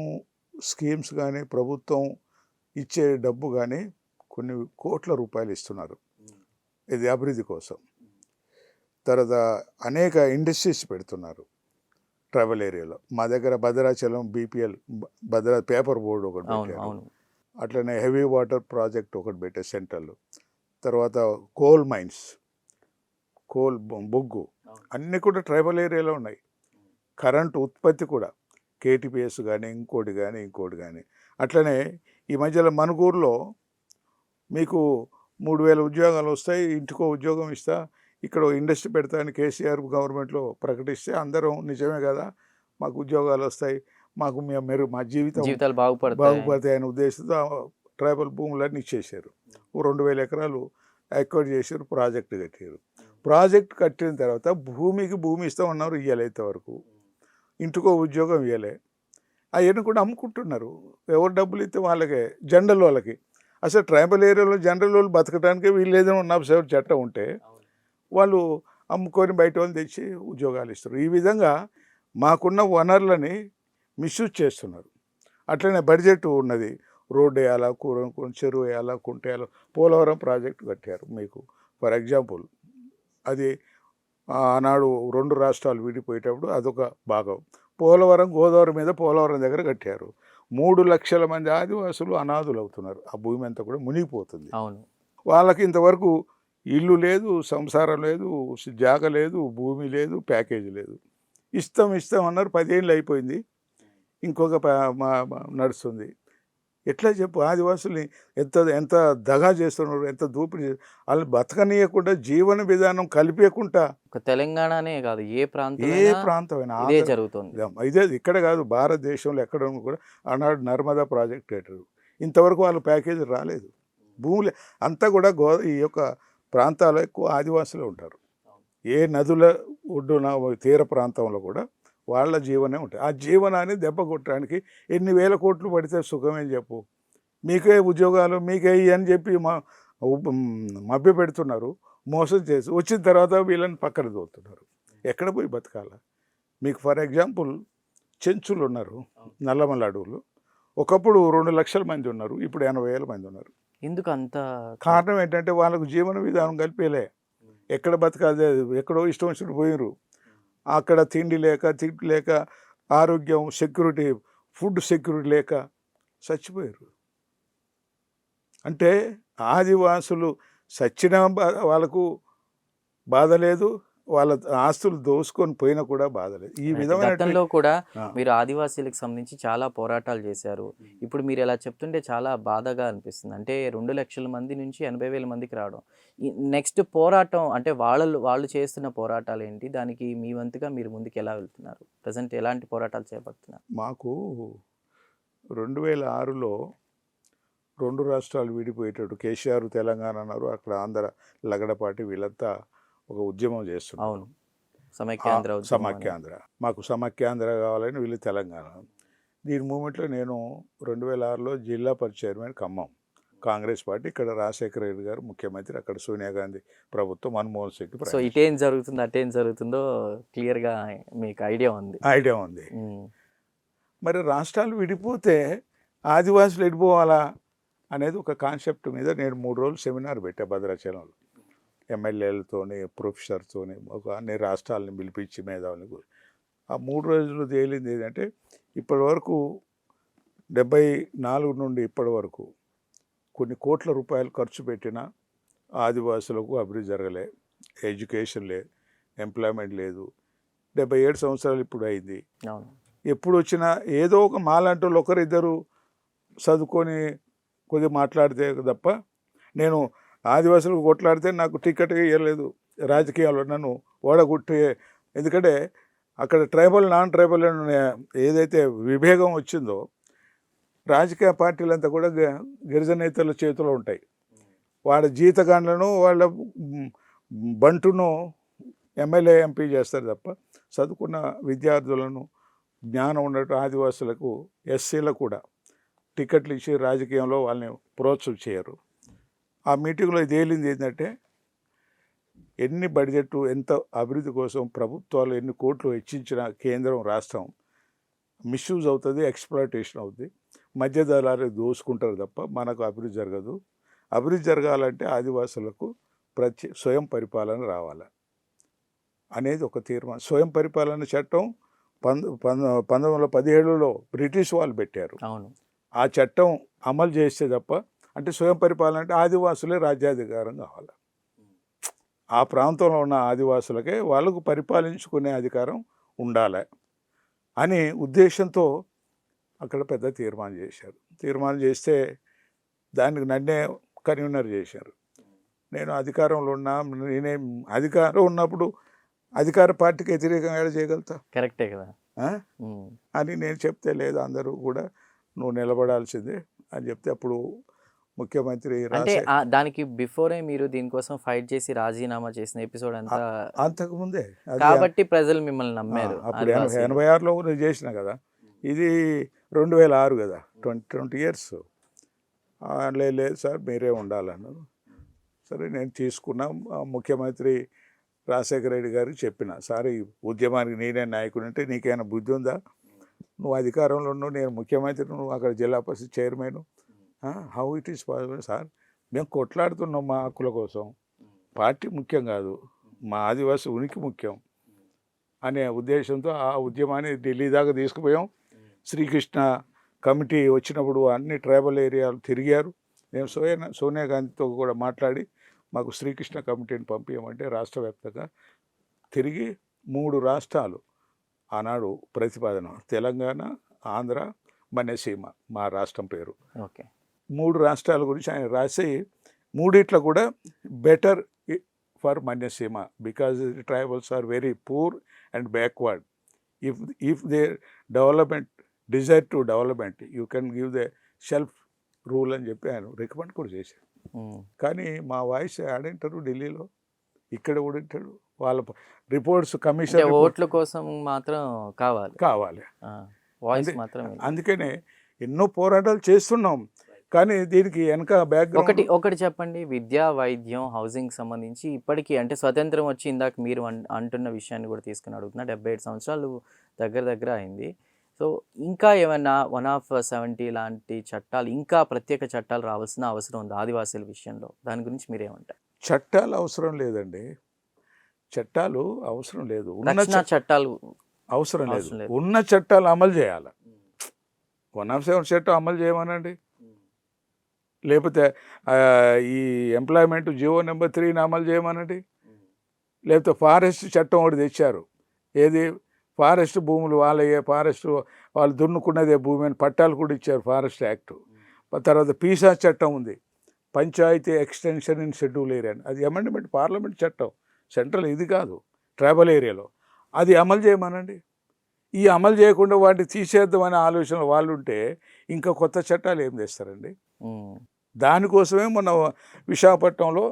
S2: స్కీమ్స్ కానీ, ప్రభుత్వం ఇచ్చే డబ్బు కానీ కొన్ని కోట్ల రూపాయలు ఇస్తున్నారు ఇది అభివృద్ధి కోసం. తర్వాత అనేక ఇండస్ట్రీస్ పెడుతున్నారు ట్రైబల్ ఏరియాలో. మా దగ్గర భద్రాచలం బీపీఎల్ పేపర్ బోర్డు ఒకటి పెట్టారు. అట్లనే హెవీ వాటర్ ప్రాజెక్ట్ ఒకటి పెట్టారు సెంట్రల్. తర్వాత కోల్ మైన్స్, కోల్ బొగ్గు అన్నీ కూడా ట్రైబల్ ఏరియాలో ఉన్నాయి. కరెంటు ఉత్పత్తి కూడా కేటీపీఎస్ కానీ ఇంకోటి కానీ. అట్లనే ఈ మధ్యలో మనుగూరులో మీకు 3,000 ఉద్యోగాలు వస్తాయి, ఇంటికో ఉద్యోగం ఇస్తా, ఇక్కడ ఇండస్ట్రీ పెడతా అని కేసీఆర్ గవర్నమెంట్లో ప్రకటిస్తే అందరం నిజమే కదా, మాకు ఉద్యోగాలు వస్తాయి, మాకు మా జీవితాలు బాగుపడతాయి అనే ఉద్దేశంతో ట్రైబల్ భూములన్నీ ఇచ్చేసారు. 2,000 ఎకరాలు ఎక్వైర్ చేశారు, ప్రాజెక్టు కట్టారు. ప్రాజెక్ట్ కట్టిన తర్వాత భూమి ఇస్తామన్నారు, ఇవ్వలేదు వరకు. ఇంటికో ఉద్యోగం ఇవ్వలే. అవన్నీ కూడా అమ్ముకుంటున్నారు. ఎవరు డబ్బులు ఇస్తే వాళ్ళకే, జనరల్ వాళ్ళకి. అసలు ట్రైబల్ ఏరియాలో జనరల్ వాళ్ళు బతకడానికి వీళ్ళు ఏదైనా 107 చట్టం ఉంటే వాళ్ళు అమ్ముకొని బయట వాళ్ళు తెచ్చి ఉద్యోగాలు ఇస్తారు. ఈ విధంగా మాకున్న వనరులని మిస్యూజ్ చేస్తున్నారు. అట్లనే బడ్జెట్ ఉన్నది, రోడ్డు వేయాలా, చెరువు వేయాలా, కుంట వేయాలా. పోలవరం ప్రాజెక్టు కట్టారు మీకు. ఫర్ ఎగ్జాంపుల్ అది ఆనాడు 2 రాష్ట్రాలు విడిపోయేటప్పుడు అదొక భాగం. పోలవరం గోదావరి మీద పోలవరం దగ్గర కట్టారు. 3 లక్షల మంది ఆదివాసులు అనాథులు అవుతున్నారు. ఆ భూమి అంతా కూడా మునిగిపోతుంది. వాళ్ళకి ఇంతవరకు ఇల్లు లేదు, సంసారం లేదు, జాగ లేదు, భూమి లేదు, ప్యాకేజీ లేదు. ఇస్తాం అన్నారు. 10 ఏళ్ళు అయిపోయింది, ఇంకొక నడుస్తుంది. ఎట్లా చెప్పు? ఆదివాసుల్ని ఎంత దగా చేస్తున్నారు, ఎంత దోపిడీ. వాళ్ళు బతకనీయకుండా జీవన విధానం కలిపేయకుండా.
S1: తెలంగాణనే కాదు, ఏ
S2: ప్రాంతమైనా
S1: జరుగుతుంది.
S2: ఇదే ఇక్కడ కాదు, భారతదేశంలో ఎక్కడ కూడా. ఆనాడు నర్మదా ప్రాజెక్ట్ కట్టారు, ఇంతవరకు వాళ్ళ ప్యాకేజీ రాలేదు. భూములు అంతా కూడా ఈ యొక్క ప్రాంతాల్లో ఎక్కువ ఆదివాసులే ఉంటారు. ఏ నదుల ఒడ్డున తీర ప్రాంతంలో కూడా వాళ్ళ జీవనే ఉంటుంది. ఆ జీవనాన్ని దెబ్బ కొట్టడానికి ఎన్ని వేల కోట్లు పడితే సుఖమేం చెప్పు? మీకే ఉద్యోగాలు, మీకే అని చెప్పి మభ్య పెడుతున్నారు, మోసం చేసి వచ్చిన తర్వాత వీళ్ళని పక్కన తోలుతున్నారు. ఎక్కడ పోయి బతకాల? మీకు ఫర్ ఎగ్జాంపుల్ చెంచులు ఉన్నారు, నల్లమల్ల అడవులు. ఒకప్పుడు 2 లక్షల మంది ఉన్నారు, ఇప్పుడు 80,000 మంది ఉన్నారు.
S1: ఎందుకు అంత?
S2: కారణం ఏంటంటే వాళ్ళకు జీవన విధానం కలిపేలే. ఎక్కడ బతకాలి, ఎక్కడో ఇష్టం వచ్చినట్టు పోయినరు. అక్కడ తిండి లేక ఆరోగ్యం సెక్యూరిటీ, ఫుడ్ సెక్యూరిటీ లేక చచ్చిపోయారు. అంటే ఆదివాసులు చచ్చిన వాళ్ళకు బాధ లేదు, వాళ్ళ ఆస్తులు దోసుకొని పోయినా కూడా బాధ లేదు. ఈ విధంగా
S1: కూడా మీరు ఆదివాసీలకు సంబంధించి చాలా పోరాటాలు చేశారు. ఇప్పుడు మీరు ఎలా చెప్తుంటే చాలా బాధగా అనిపిస్తుంది. అంటే 2 లక్షల మంది నుంచి 80,000 మందికి రావడం. నెక్స్ట్ పోరాటం అంటే వాళ్ళు చేస్తున్న పోరాటాలు ఏంటి? దానికి మీ వంతుగా మీరు ముందుకు ఎలా వెళ్తున్నారు? ప్రజెంట్ ఎలాంటి పోరాటాలు చేపడుతున్నారు?
S2: మాకు 2006లో 2 రాష్ట్రాలు విడిపోయేటట్టు కేసీఆర్ తెలంగాణ అన్నారు, అక్కడ ఆంధ్ర లగడపాటి వీళ్ళంతా ఒక ఉద్యమం చేస్తున్నారు.
S1: అవును,
S2: సమాఖ్యాంధ్ర. మాకు సమాఖ్యాంధ్ర కావాలని వీళ్ళు తెలంగాణ. దీని మూమెంట్లో నేను 2006లో జిల్లా పరిషత్ చైర్మన్ ఖమ్మం, కాంగ్రెస్ పార్టీ. ఇక్కడ రాజశేఖర రెడ్డి గారు ముఖ్యమంత్రి, అక్కడ సోనియా గాంధీ ప్రభుత్వం, మన్మోహన్ సింగ్.
S1: సో ఇటేం జరుగుతుందో అటేం జరుగుతుందో క్లియర్గా మీకు ఐడియా ఉంది.
S2: మరి రాష్ట్రాలు విడిపోతే ఆదివాసులు ఎడిపోవాలా అనేది ఒక కాన్సెప్ట్ మీద నేను 3 రోజులు సెమినార్ పెట్టా భద్రాచలంలో. ఎమ్మెల్యేలతోని, ప్రొఫెసర్తోని, ఒక అన్ని రాష్ట్రాలని పిలిపించి మేధావులని. ఆ 3 రోజులు తేలింది ఏంటంటే ఇప్పటి వరకు 74 నుండి ఇప్పటి వరకు కొన్ని కోట్ల రూపాయలు ఖర్చు పెట్టిన ఆదివాసులకు అభివృద్ధి జరగలే. ఎడ్యుకేషన్ లేదు, ఎంప్లాయ్మెంట్ లేదు. 77 సంవత్సరాలు ఇప్పుడు అయింది. ఎప్పుడు వచ్చినా ఏదో ఒక మాలాంటి వాళ్ళు ఒకరిద్దరు చదువుకొని కొద్దిగా మాట్లాడితే తప్ప, నేను ఆదివాసులకు కొట్లాడితే నాకు టికెట్ ఇవ్వలేదు రాజకీయాల్లో, నన్ను ఓడగొట్టే. ఎందుకంటే అక్కడ ట్రైబల్ నాన్ ట్రైబల్ ఏదైతే విభేదం వచ్చిందో, రాజకీయ పార్టీలంతా కూడా గిరిజనేతల చేతిలో ఉంటాయి. వాళ్ళ జీతగాండ్లను, వాళ్ళ బంటును ఎమ్మెల్యే ఎంపీ చేస్తారు తప్ప చదువుకున్న విద్యార్థులను, జ్ఞానం ఉన్నట్టు ఆదివాసులకు, ఎస్సీలకు కూడా టికెట్లు ఇచ్చి రాజకీయంలో వాళ్ళని ప్రోత్సహం చేయరు. ఆ మీటింగ్లో తేలింది ఏంటంటే ఎన్ని బడ్జెట్, ఎంత అభివృద్ధి కోసం ప్రభుత్వాలు ఎన్ని కోట్లు వెచ్చించిన కేంద్రం రాష్ట్రం మిస్యూజ్ అవుతుంది, ఎక్స్ప్లాయిటేషన్ అవుతుంది. మధ్యదళాలు దోసుకుంటారు తప్ప మనకు అభివృద్ధి జరగదు. అభివృద్ధి జరగాలంటే ఆదివాసులకు స్వయం పరిపాలన రావాలి అనేది ఒక తీర్మానం. స్వయం పరిపాలన చట్టం 1917లో బ్రిటిష్ వాళ్ళు పెట్టారు.
S1: అవును.
S2: ఆ చట్టం అమలు చేస్తే తప్ప, అంటే స్వయం పరిపాలన అంటే ఆదివాసులే రాజ్యాధికారం కావాలి. ఆ ప్రాంతంలో ఉన్న ఆదివాసులకే వాళ్ళకు పరిపాలించుకునే అధికారం ఉండాలి అనే ఉద్దేశంతో అక్కడ పెద్ద తీర్మానం చేశారు. తీర్మానం చేస్తే దానికి నన్నే కన్వీనర్ చేశారు. నేను అధికారంలో ఉన్నా, నేనేం అధికారం ఉన్నప్పుడు అధికార పార్టీకి వ్యతిరేకంగా ఏడ చేయగలుగుతా?
S1: కరెక్టే కదా
S2: అని నేను చెప్తే, లేదు అందరూ కూడా నువ్వు నిలబడాల్సిందే అని చెప్తే, అప్పుడు ముఖ్యమంత్రి
S1: అంటే దానికి బిఫోరే మీరు దీనికోసం ఫైట్ చేసి రాజీనామా చేసిన ఎపిసోడ్ అంతా
S2: అంతకుముందే,
S1: కాబట్టి ప్రజలు మిమ్మల్ని నమ్మారు.
S2: అప్పుడు 86లో నేను చేసిన కదా, ఇది 2006 కదా, 20 years. లేదు సార్ మీరే ఉండాలన్నారు. సరే నేను తీసుకున్నా. ముఖ్యమంత్రి రాజశేఖర రెడ్డి గారికి చెప్పిన, సార్ ఈ ఉద్యమానికి నేనే నాయకుడు అంటే నీకేమైనా బుద్ధి ఉందా? నువ్వు అధికారంలో ఉన్నావు, నేను ముఖ్యమంత్రి, నువ్వు అక్కడ Zilla Parishad chairman, how it is possible? Sir మేము కొట్లాడుతున్నాం మా హక్కుల కోసం, పార్టీ ముఖ్యం కాదు, మా ఆదివాసి ఉనికి ముఖ్యం అనే ఉద్దేశంతో ఆ ఉద్యమాన్ని ఢిల్లీ దాకా తీసుకుపోయాం. శ్రీకృష్ణ కమిటీ వచ్చినప్పుడు అన్ని ట్రైబల్ ఏరియాలు తిరిగారు. నేను సోనియా గాంధీతో కూడా మాట్లాడి మాకు శ్రీకృష్ణ కమిటీని పంపించమంటే రాష్ట్ర వ్యాప్తంగా తిరిగి 3 రాష్ట్రాలు ఆనాడు ప్రతిపాదన, తెలంగాణ, ఆంధ్ర, మన్యసీమ మా రాష్ట్రం పేరు.
S1: ఓకే. 3
S2: రాష్ట్రాల గురించి ఆయన రాసి, మూడిట్లో కూడా better for Manyaseema because tribals are very poor and backward. If they development desire to development you can give the self rule అని చెప్పి ఆయన రికమెండ్ కూడా చేశారు. కానీ మా వాయిస్ ఆడింటారు ఢిల్లీలో, ఇక్కడ కూడా వింటాడు. వాళ్ళ రిపోర్ట్స్ కమిషన్
S1: ఓట్ల కోసం మాత్రం కావాలి.
S2: అందుకనే ఎన్నో పోరాటాలు చేస్తున్నాం. కానీ దీనికి వెనక బ్యాక్గ్రౌండ్
S1: ఒకటి చెప్పండి. విద్య, వైద్యం, హౌసింగ్ సంబంధించి ఇప్పటికీ అంటే స్వతంత్రం వచ్చి ఇందాక మీరు అంటున్న విషయాన్ని కూడా తీసుకుని అడుగుతున్నా, 75 సంవత్సరాలు దగ్గర అయింది. సో ఇంకా ఏమైనా 170 లాంటి చట్టాలు, ఇంకా ప్రత్యేక చట్టాలు రావాల్సిన అవసరం ఉంది ఆదివాసీల విషయంలో? దాని గురించి మీరేమంటారు?
S2: చట్టాలు అవసరం లేదండి, చట్టాలు అవసరం లేదు,
S1: చట్టాలు
S2: అవసరం లేదు. ఉన్న చట్టాలు అమలు చేయాలి. 107 చట్టం అమలు చేయమనండి, లేకపోతే ఈ ఎంప్లాయ్మెంట్ జీవో నెంబర్ 3ని అమలు చేయమనండి, లేకపోతే ఫారెస్ట్ చట్టం ఒకటి తెచ్చారు. ఏది? ఫారెస్ట్ భూములు వాళ్ళే, ఫారెస్ట్ వాళ్ళు దున్నుకున్నదే భూమి అని పట్టాలు కూడా ఇచ్చారు, ఫారెస్ట్ యాక్ట్. తర్వాత పీసా చట్టం ఉంది, panchayati extension in schedule area, అది అమెండ్మెంట్ పార్లమెంట్ చట్టం, సెంట్రల్ ఇది కాదు, ట్రైబల్ ఏరియాలో. అది అమలు చేయమనండి. ఈ అమలు చేయకుండా వాటిని తీసేద్దామనే ఆలోచనలు వాళ్ళు ఉంటే ఇంకా కొత్త చట్టాలు ఏం చేస్తారండి? దానికోసమే మొన్న విశాఖపట్నంలో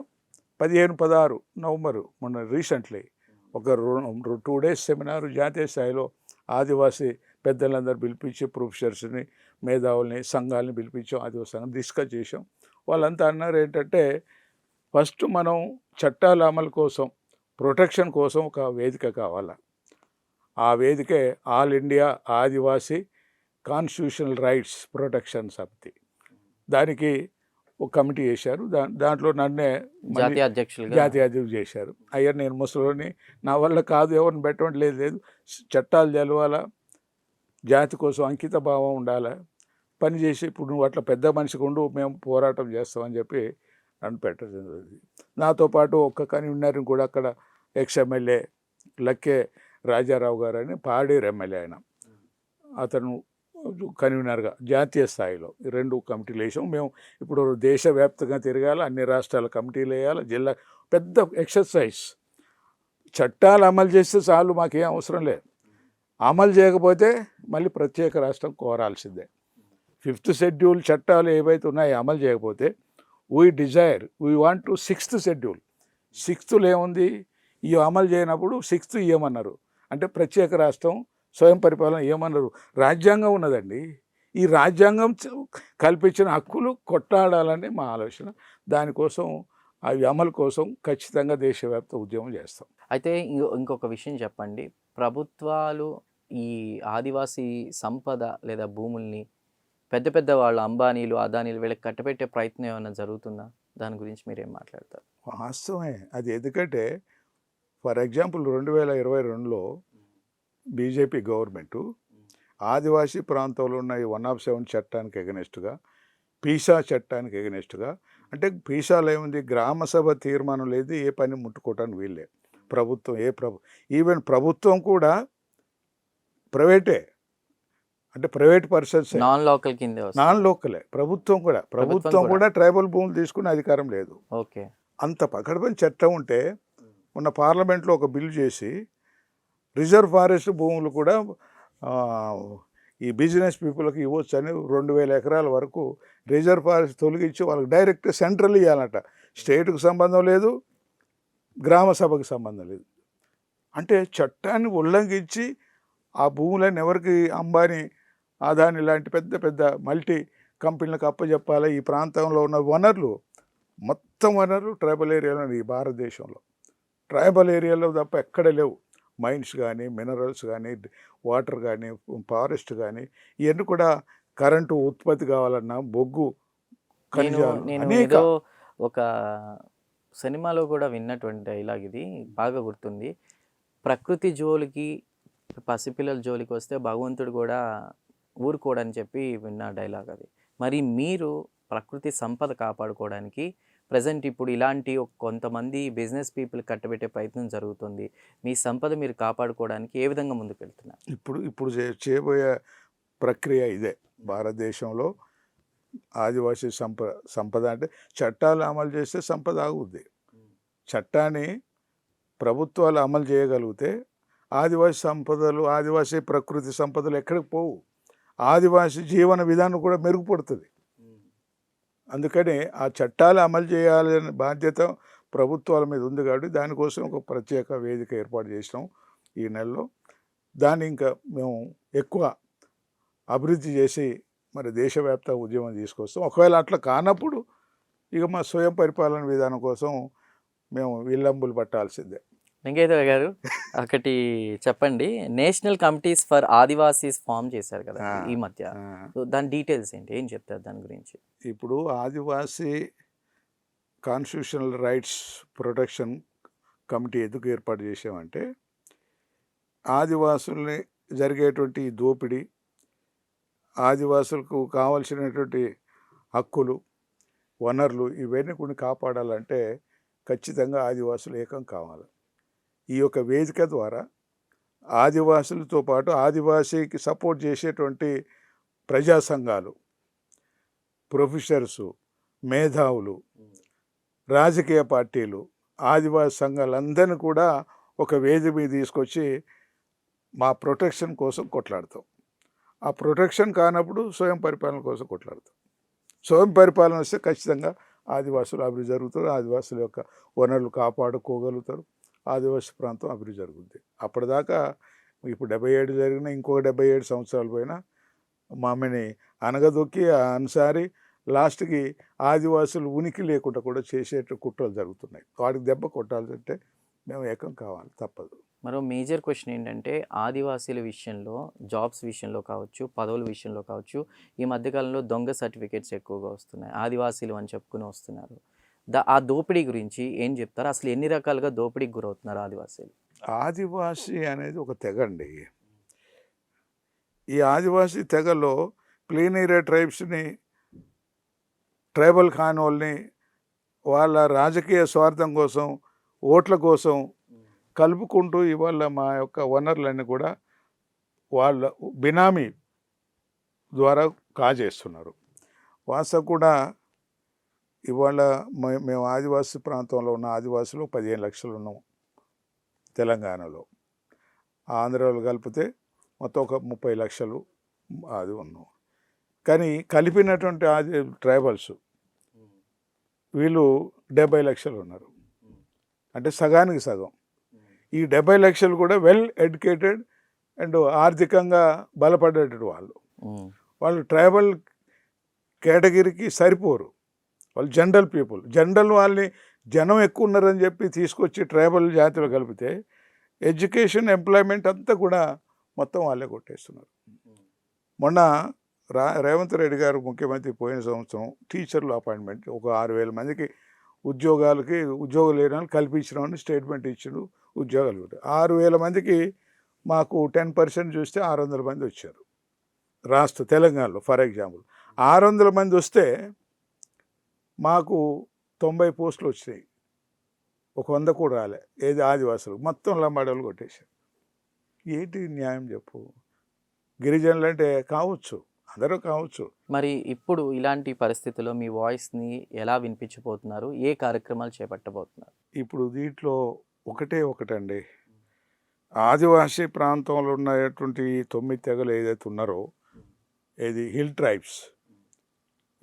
S2: 15-16 నవంబరు మొన్న రీసెంట్లీ ఒక 2 days సెమినారు జాతీయ స్థాయిలో ఆదివాసీ పెద్దలందరూ పిలిపించి, ప్రొఫెసర్స్ని, మేధావుల్ని, సంఘాలని పిలిపించాం, ఆదివాసీ సంఘం డిస్కస్ చేసాం. వాళ్ళంతా అన్నారు ఏంటంటే, ఫస్ట్ మనం చట్టాల అమలు కోసం, ప్రొటెక్షన్ కోసం ఒక వేదిక కావాలా. ఆ వేదికే ఆల్ ఇండియా ఆదివాసీ కాన్స్టిట్యూషనల్ రైట్స్ ప్రొటెక్షన్ సమితి. దానికి ఒక కమిటీ చేశారు. దాంట్లో నన్నే
S1: జాతీయ అధ్యక్షులు
S2: చేశారు. అయ్యా నేను ముసలోని, నా వల్ల కాదు, ఎవరిని పెట్టడం లేదు, చట్టాలు తెలవాలా, జాతి కోసం అంకిత భావం ఉండాలా, పని చేసి ఇప్పుడు నువ్వు అట్లా పెద్ద మనిషికి ఉండు, మేము పోరాటం చేస్తామని చెప్పి నన్ను పెట్టడం జరిగింది. నాతో పాటు ఒక్క కన్వీనర్ని కూడా అక్కడ ఎక్స్-ఎమ్మెల్యే లక్కే రాజారావు గారు అని, పాడేరు ఎమ్మెల్యే ఆయన, అతను కన్వీనర్గా జాతీయ స్థాయిలో 2 కమిటీలు వేసాం. మేము ఇప్పుడు దేశవ్యాప్తంగా తిరగాలి, అన్ని రాష్ట్రాల కమిటీలు వేయాలి, జిల్లా, పెద్ద ఎక్సర్సైజ్. చట్టాలు అమలు చేస్తే చాలు, మాకేం అవసరం లేదు. అమలు చేయకపోతే మళ్ళీ ప్రత్యేక రాష్ట్రం కోరాల్సిందే. 5th షెడ్యూల్ చట్టాలు ఏవైతే ఉన్నాయో అమలు చేయకపోతే we want to 6th schedule. 6thలో ఏముంది? ఈ అమలు చేయనప్పుడు 6th ఏమన్నారు అంటే ప్రత్యేక రాష్ట్రం, స్వయం పరిపాలన ఏమన్నారు? రాజ్యాంగం ఉన్నదండి. ఈ రాజ్యాంగం కల్పించిన హక్కులు కొట్టాడాలని మా ఆలోచన. దానికోసం, అవి అమలు కోసం ఖచ్చితంగా దేశవ్యాప్త ఉద్యమం చేస్తాం.
S1: అయితే ఇంకొక విషయం చెప్పండి. ప్రభుత్వాలు ఈ ఆదివాసీ సంపద లేదా భూముల్ని పెద్ద వాళ్ళు, అంబానీలు, అదానీలు, వీళ్ళకి కట్టబెట్టే ప్రయత్నం ఏమైనా జరుగుతుందా? దాని గురించి మీరేం మాట్లాడతారు?
S2: వాస్తవమే అది. ఎందుకంటే ఫర్ ఎగ్జాంపుల్ 2022లో బీజేపీ గవర్నమెంటు ఆదివాసీ ప్రాంతంలో ఉన్న ఈ 107 చట్టానికి ఎగనెస్ట్గా, పీసా చట్టానికి ఎగనెస్ట్గా, అంటే పీసాలో ఏముంది, గ్రామ సభ తీర్మానం లేదు, ఏ పని ముట్టుకోవటానికి వీళ్ళే. ప్రభుత్వం ఈవెన్ ప్రభుత్వం కూడా ప్రైవేటే, అంటే ప్రైవేట్ పర్సన్స్,
S1: నాన్ లోకల్ కిందే వస్తుంది.
S2: నాన్ లోకలే. ప్రభుత్వం కూడా ట్రైబల్ భూములు తీసుకునే అధికారం లేదు.
S1: ఓకే.
S2: అంత పకడ్బందీ చట్టం ఉంటే మొన్న పార్లమెంట్లో ఒక బిల్లు చేసి రిజర్వ్ ఫారెస్ట్ భూములు కూడా ఈ బిజినెస్ పీపుల్కి ఇవ్వచ్చు అని 2000 ఎకరాల వరకు రిజర్వ్ ఫారెస్ట్ తొలగించి వాళ్ళకి డైరెక్ట్ సెంట్రల్ ఇవ్వాలట. స్టేట్కు సంబంధం లేదు, గ్రామ సభకు సంబంధం లేదు. అంటే చట్టాన్ని ఉల్లంఘించి ఆ భూములను ఎవరికి, అంబానీ, అదాని లాంటి పెద్ద పెద్ద మల్టీ కంపెనీలకు అప్పచెప్పాలి. ఈ ప్రాంతంలో ఉన్న వనరులు, మొత్తం వనరులు ట్రైబల్ ఏరియాలో, ఈ భారతదేశంలో ట్రైబల్ ఏరియాలో తప్ప ఎక్కడ లేవు. మైన్స్ కానీ, మినరల్స్ కానీ, వాటర్ కానీ, ఫారెస్ట్ కానీ, ఇవన్నీ కూడా కరెంటు ఉత్పత్తి కావాలన్నా బొగ్గు, ఖనిజాలు
S1: నేను
S2: అనేక.
S1: ఏదో ఒక సినిమాలో కూడా విన్నటువంటి డైలాగ్ ఇది బాగా గుర్తుంది. ప్రకృతి జోలికి, పసిపిల్లల జోలికి వస్తే భగవంతుడు కూడా ఊరుకోడని చెప్పి విన్న డైలాగ్ అది. మరి మీరు ప్రకృతి సంపద కాపాడుకోవడానికి ప్రజెంట్ ఇప్పుడు ఇలాంటి కొంతమంది బిజినెస్ పీపుల్ కట్టబెట్టే ప్రయత్నం జరుగుతుంది. మీ సంపద మీరు కాపాడుకోవడానికి ఏ విధంగా ముందుకు వెళ్తున్నారు?
S2: ఇప్పుడు చేయబోయే ప్రక్రియ ఇదే. భారతదేశంలో ఆదివాసీ సంపద అంటే చట్టాలు అమలు చేస్తే సంపద ఆగుద్ది. చట్టాన్ని ప్రభుత్వాలు అమలు చేయగలిగితే ఆదివాసీ సంపదలు, ఆదివాసీ ప్రకృతి సంపదలు ఎక్కడికి పోవు. ఆదివాసీ జీవన విధానం కూడా మెరుగుపడుతుంది. అందుకని ఆ చట్టాలు అమలు చేయాలనే బాధ్యత ప్రభుత్వాల మీద ఉంది. కాబట్టి దానికోసం ఒక ప్రత్యేక వేదిక ఏర్పాటు చేసినాం ఈ నెలలో. దాన్ని ఇంకా మేము ఎక్కువ అభివృద్ధి చేసి మరి దేశవ్యాప్త ఉద్యమం తీసుకొస్తాం. ఒకవేళ అట్లా కానప్పుడు ఇక మా స్వయం పరిపాలన విధానం కోసం మేము విల్లంబులు పట్టాల్సిందే.
S1: వెంకయ్య గారు ఒకటి చెప్పండి. National committees for Adivasis form చేశారు కదా ఈ మధ్య. దాని డీటెయిల్స్ ఏంటి, ఏం చెప్తారు దాని గురించి?
S2: ఇప్పుడు ఆదివాసీ కాన్స్టిట్యూషనల్ రైట్స్ ప్రొటెక్షన్ కమిటీ ఎందుకు ఏర్పాటు చేసామంటే, ఆదివాసుల్ని జరిగేటువంటి దోపిడీ, ఆదివాసులకు కావలసినటువంటి హక్కులు, వనరులు, ఇవన్నీ కూడా కాపాడాలంటే ఖచ్చితంగా ఆదివాసులు ఏకం కావాలి. ఈ యొక్క వేదిక ద్వారా ఆదివాసులతో పాటు ఆదివాసీకి సపోర్ట్ చేసేటువంటి ప్రజా సంఘాలు, ప్రొఫెసర్సు, మేధావులు, రాజకీయ పార్టీలు, ఆదివాసీ సంఘాలందరినీ కూడా ఒక వేదిక మీద తీసుకొచ్చి మా ప్రొటెక్షన్ కోసం కొట్లాడతాం. ఆ ప్రొటెక్షన్ కానప్పుడు స్వయం పరిపాలన కోసం కొట్లాడతాం. స్వయం పరిపాలన వస్తే ఖచ్చితంగా ఆదివాసులు అభివృద్ధి జరుగుతారు, ఆదివాసుల యొక్క వనరులు కాపాడుకోగలుగుతారు, ఆదివాసీ ప్రాంతం అభివృద్ధి జరుగుతుంది. అప్పటిదాకా ఇప్పుడు 77 జరిగిన ఇంకొక 77 సంవత్సరాలు పోయినా మమ్మల్ని అనగదొక్కి అనుసారి లాస్ట్కి ఆదివాసులు ఉనికి లేకుండా కూడా చేసే కుట్రలు జరుగుతున్నాయి. వాటికి దెబ్బ కొట్టాలంటే మేము ఏకం కావాలి, తప్పదు.
S1: మరో మేజర్ క్వశ్చన్ ఏంటంటే, ఆదివాసీల విషయంలో, జాబ్స్ విషయంలో కావచ్చు, పదవుల విషయంలో కావచ్చు, ఈ మధ్యకాలంలో దొంగ సర్టిఫికేట్స్ ఎక్కువగా వస్తున్నాయి. ఆదివాసీలు అని చెప్పుకుని వస్తున్నారు. ఆ దోపిడీ గురించి ఏం చెప్తారు? అసలు ఎన్ని రకాలుగా దోపిడీకి గురవుతున్నారు ఆదివాసీలు?
S2: ఆదివాసీ అనేది ఒక తెగ అండి. ఈ ఆదివాసీ తెగలో ప్లెయిన్ ఏరియా ట్రైబ్స్ని, ట్రైబల్ కానోల్ని వాళ్ళ రాజకీయ స్వార్థం కోసం, ఓట్ల కోసం కలుపుకుంటూ ఇవాళ మా యొక్క వనరులన్నీ కూడా వాళ్ళ బినామీ ద్వారా కాజేస్తున్నారు. వాస్తవం కూడా ఇవాళ మేము ఆదివాసీ ప్రాంతంలో ఉన్న ఆదివాసులు 15 లక్షలు ఉన్నాం తెలంగాణలో. ఆంధ్రాలో కలిపితే మొత్తం ఒక 30 లక్షలు అది ఉన్నాం. కానీ కలిపినటువంటి ట్రైబల్స్ వీళ్ళు 70 లక్షలు ఉన్నారు. అంటే సగానికి సగం. ఈ 70 లక్షలు కూడా వెల్ ఎడ్యుకేటెడ్ అండ్ ఆర్థికంగా బలపడేటటువంటి వాళ్ళు ట్రైబల్ కేటగిరీకి సరిపోరు. వాళ్ళు జనరల్ పీపుల్. జనరల్ వాళ్ళని జనం ఎక్కువ ఉన్నారని చెప్పి తీసుకొచ్చి ట్రైబల్ జాతిలో కలిపితే ఎడ్యుకేషన్, ఎంప్లాయ్మెంట్ అంతా కూడా మొత్తం వాళ్ళే కొట్టేస్తున్నారు. మొన్న రేవంత్ రెడ్డి గారు ముఖ్యమంత్రి పోయిన సంవత్సరం టీచర్లు అపాయింట్మెంట్ ఒక 6,000 మందికి ఉద్యోగం లేని వాళ్ళు కల్పించినామని స్టేట్మెంట్ ఇచ్చిండు. ఉద్యోగాలు కూడా 6,000 మందికి మాకు 10% చూస్తే 600 మంది వచ్చారు తెలంగాణలో. ఫర్ ఎగ్జాంపుల్ 600 మంది వస్తే మాకు 90 పోస్టులు వచ్చినాయి, ఒక 100 కూడా రాలే. ఏది ఆదివాసులు మొత్తం లంబాడోళ్ళు కొట్టేశారు. ఏంటి న్యాయం చెప్పు? గిరిజనులు అంటే కావచ్చు, అందరూ కావచ్చు.
S1: మరి ఇప్పుడు ఇలాంటి పరిస్థితుల్లో మీ వాయిస్ని ఎలా వినిపించబోతున్నారు? ఏ కార్యక్రమాలు చేపట్టబోతున్నారు?
S2: ఇప్పుడు దీంట్లో ఒకటండి, ఆదివాసీ ప్రాంతంలో ఉన్నటువంటి 9 తెగలు ఏదైతే ఉన్నారో, ఏది హిల్ ట్రైబ్స్,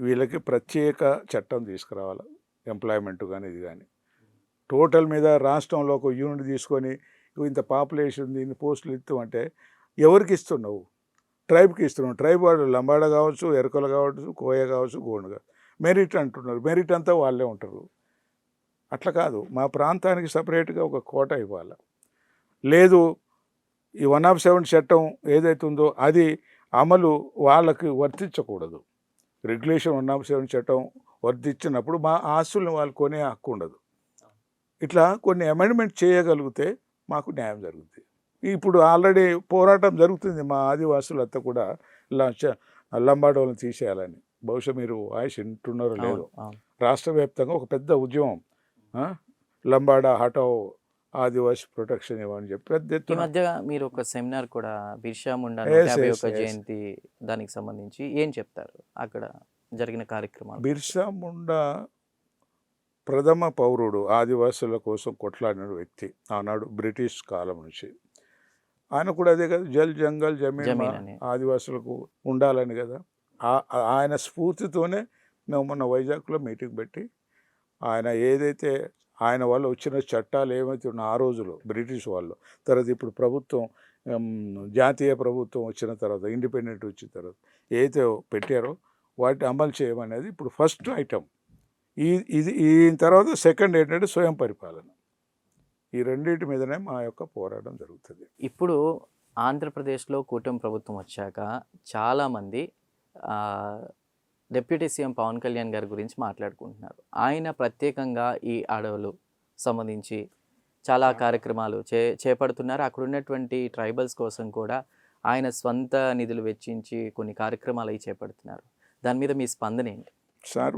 S2: వీళ్ళకి ప్రత్యేక చట్టం తీసుకురావాలి. ఎంప్లాయ్మెంట్ కానీ ఇది కానీ టోటల్ మీద రాష్ట్రంలో ఒక యూనిట్ తీసుకొని ఇంత పాపులేషన్ ఉంది, ఇన్ని పోస్టులు ఇస్తామంటే ఎవరికి ఇస్తున్నావు? ట్రైబ్కి ఇస్తున్నావు. ట్రైబ్ వాళ్ళు లంబాడ కావచ్చు, ఎరకలు కావచ్చు, కోయ కావచ్చు, గోండు కావచ్చు. మెరిట్ అంటున్నారు. మెరిట్ అంతా వాళ్ళే ఉంటారు. అట్లా కాదు, మా ప్రాంతానికి సపరేట్గా ఒక కోట ఇవ్వాలి. లేదు, ఈ 107 చట్టం ఏదైతే ఉందో అది అమలు వాళ్ళకి వర్తించకూడదు. రెగ్యులేషన్ 107 చట్టం వర్తించినప్పుడు మా ఆస్తులను వాళ్ళు కొనే హక్కు ఉండదు. ఇట్లా కొన్ని అమెండ్మెంట్ చేయగలిగితే మాకు న్యాయం జరుగుతుంది. ఇప్పుడు ఆల్రెడీ పోరాటం జరుగుతుంది మా ఆదివాసులంతా కూడా లంబాడోలను తీసేయాలని. బహుశా మీరు వాయిస్ వింటున్నారో లేదో, రాష్ట్ర వ్యాప్తంగా ఒక పెద్ద ఉద్యమం, లంబాడా హటావ్ ఆదివాసి ప్రొటెక్షన్ ఇవ్వని చెప్పి పెద్ద
S1: ఈ
S2: ఎత్తున.
S1: మధ్య మీరు ఒక సెమినార్ కూడా బిర్సా ముండా
S2: Yes,
S1: 151
S2: yes.
S1: జయంతి దానికి సంబంధించి ఏం చెప్తారు? అక్కడ జరిగిన కార్యక్రమాలు.
S2: బిర్సా ముండా ప్రథమ పౌరుడు, ఆదివాసుల కోసం కొట్లాడిన వ్యక్తి ఆనాడు బ్రిటిష్ కాలం నుంచి. ఆయన కూడా అదే కదా, జల్ జంగల్ జమీన్
S1: జమీన్ అని.
S2: ఆదివాసులకు ఉండాలని కదా. ఆయన స్ఫూర్తితోనే మేము మొన్న వైజాగ్లో మీటింగ్ పెట్టి ఆయన ఏదైతే ఆయన వల్ల వచ్చిన చట్టాలు ఏమైతే ఉన్నాయో ఆ రోజులో బ్రిటిష్ వాళ్ళు, తర్వాత ఇప్పుడు ప్రభుత్వం జాతీయ ప్రభుత్వం వచ్చిన తర్వాత, ఇండిపెండెంట్ వచ్చిన తర్వాత ఏదైతే పెట్టారో వాటిని అమలు చేయమనేది ఇప్పుడు ఫస్ట్ ఐటమ్. ఈ తర్వాత సెకండ్ ఏంటంటే స్వయం పరిపాలన. ఈ రెండింటి మీదనే మా యొక్క పోరాటం జరుగుతుంది.
S1: ఇప్పుడు ఆంధ్రప్రదేశ్లో కూటమి ప్రభుత్వం వచ్చాక చాలామంది డిప్యూటీ సీఎం పవన్ కళ్యాణ్ గారి గురించి మాట్లాడుకుంటున్నారు. ఆయన ప్రత్యేకంగా ఈ అడవులు సంబంధించి చాలా కార్యక్రమాలు చేపడుతున్నారు. అక్కడ ఉన్నటువంటి ట్రైబల్స్ కోసం కూడా ఆయన స్వంత నిధులు వెచ్చించి కొన్ని కార్యక్రమాలు అవి చేపడుతున్నారు. దాని మీద మీ స్పందన ఏంటి?
S2: సార్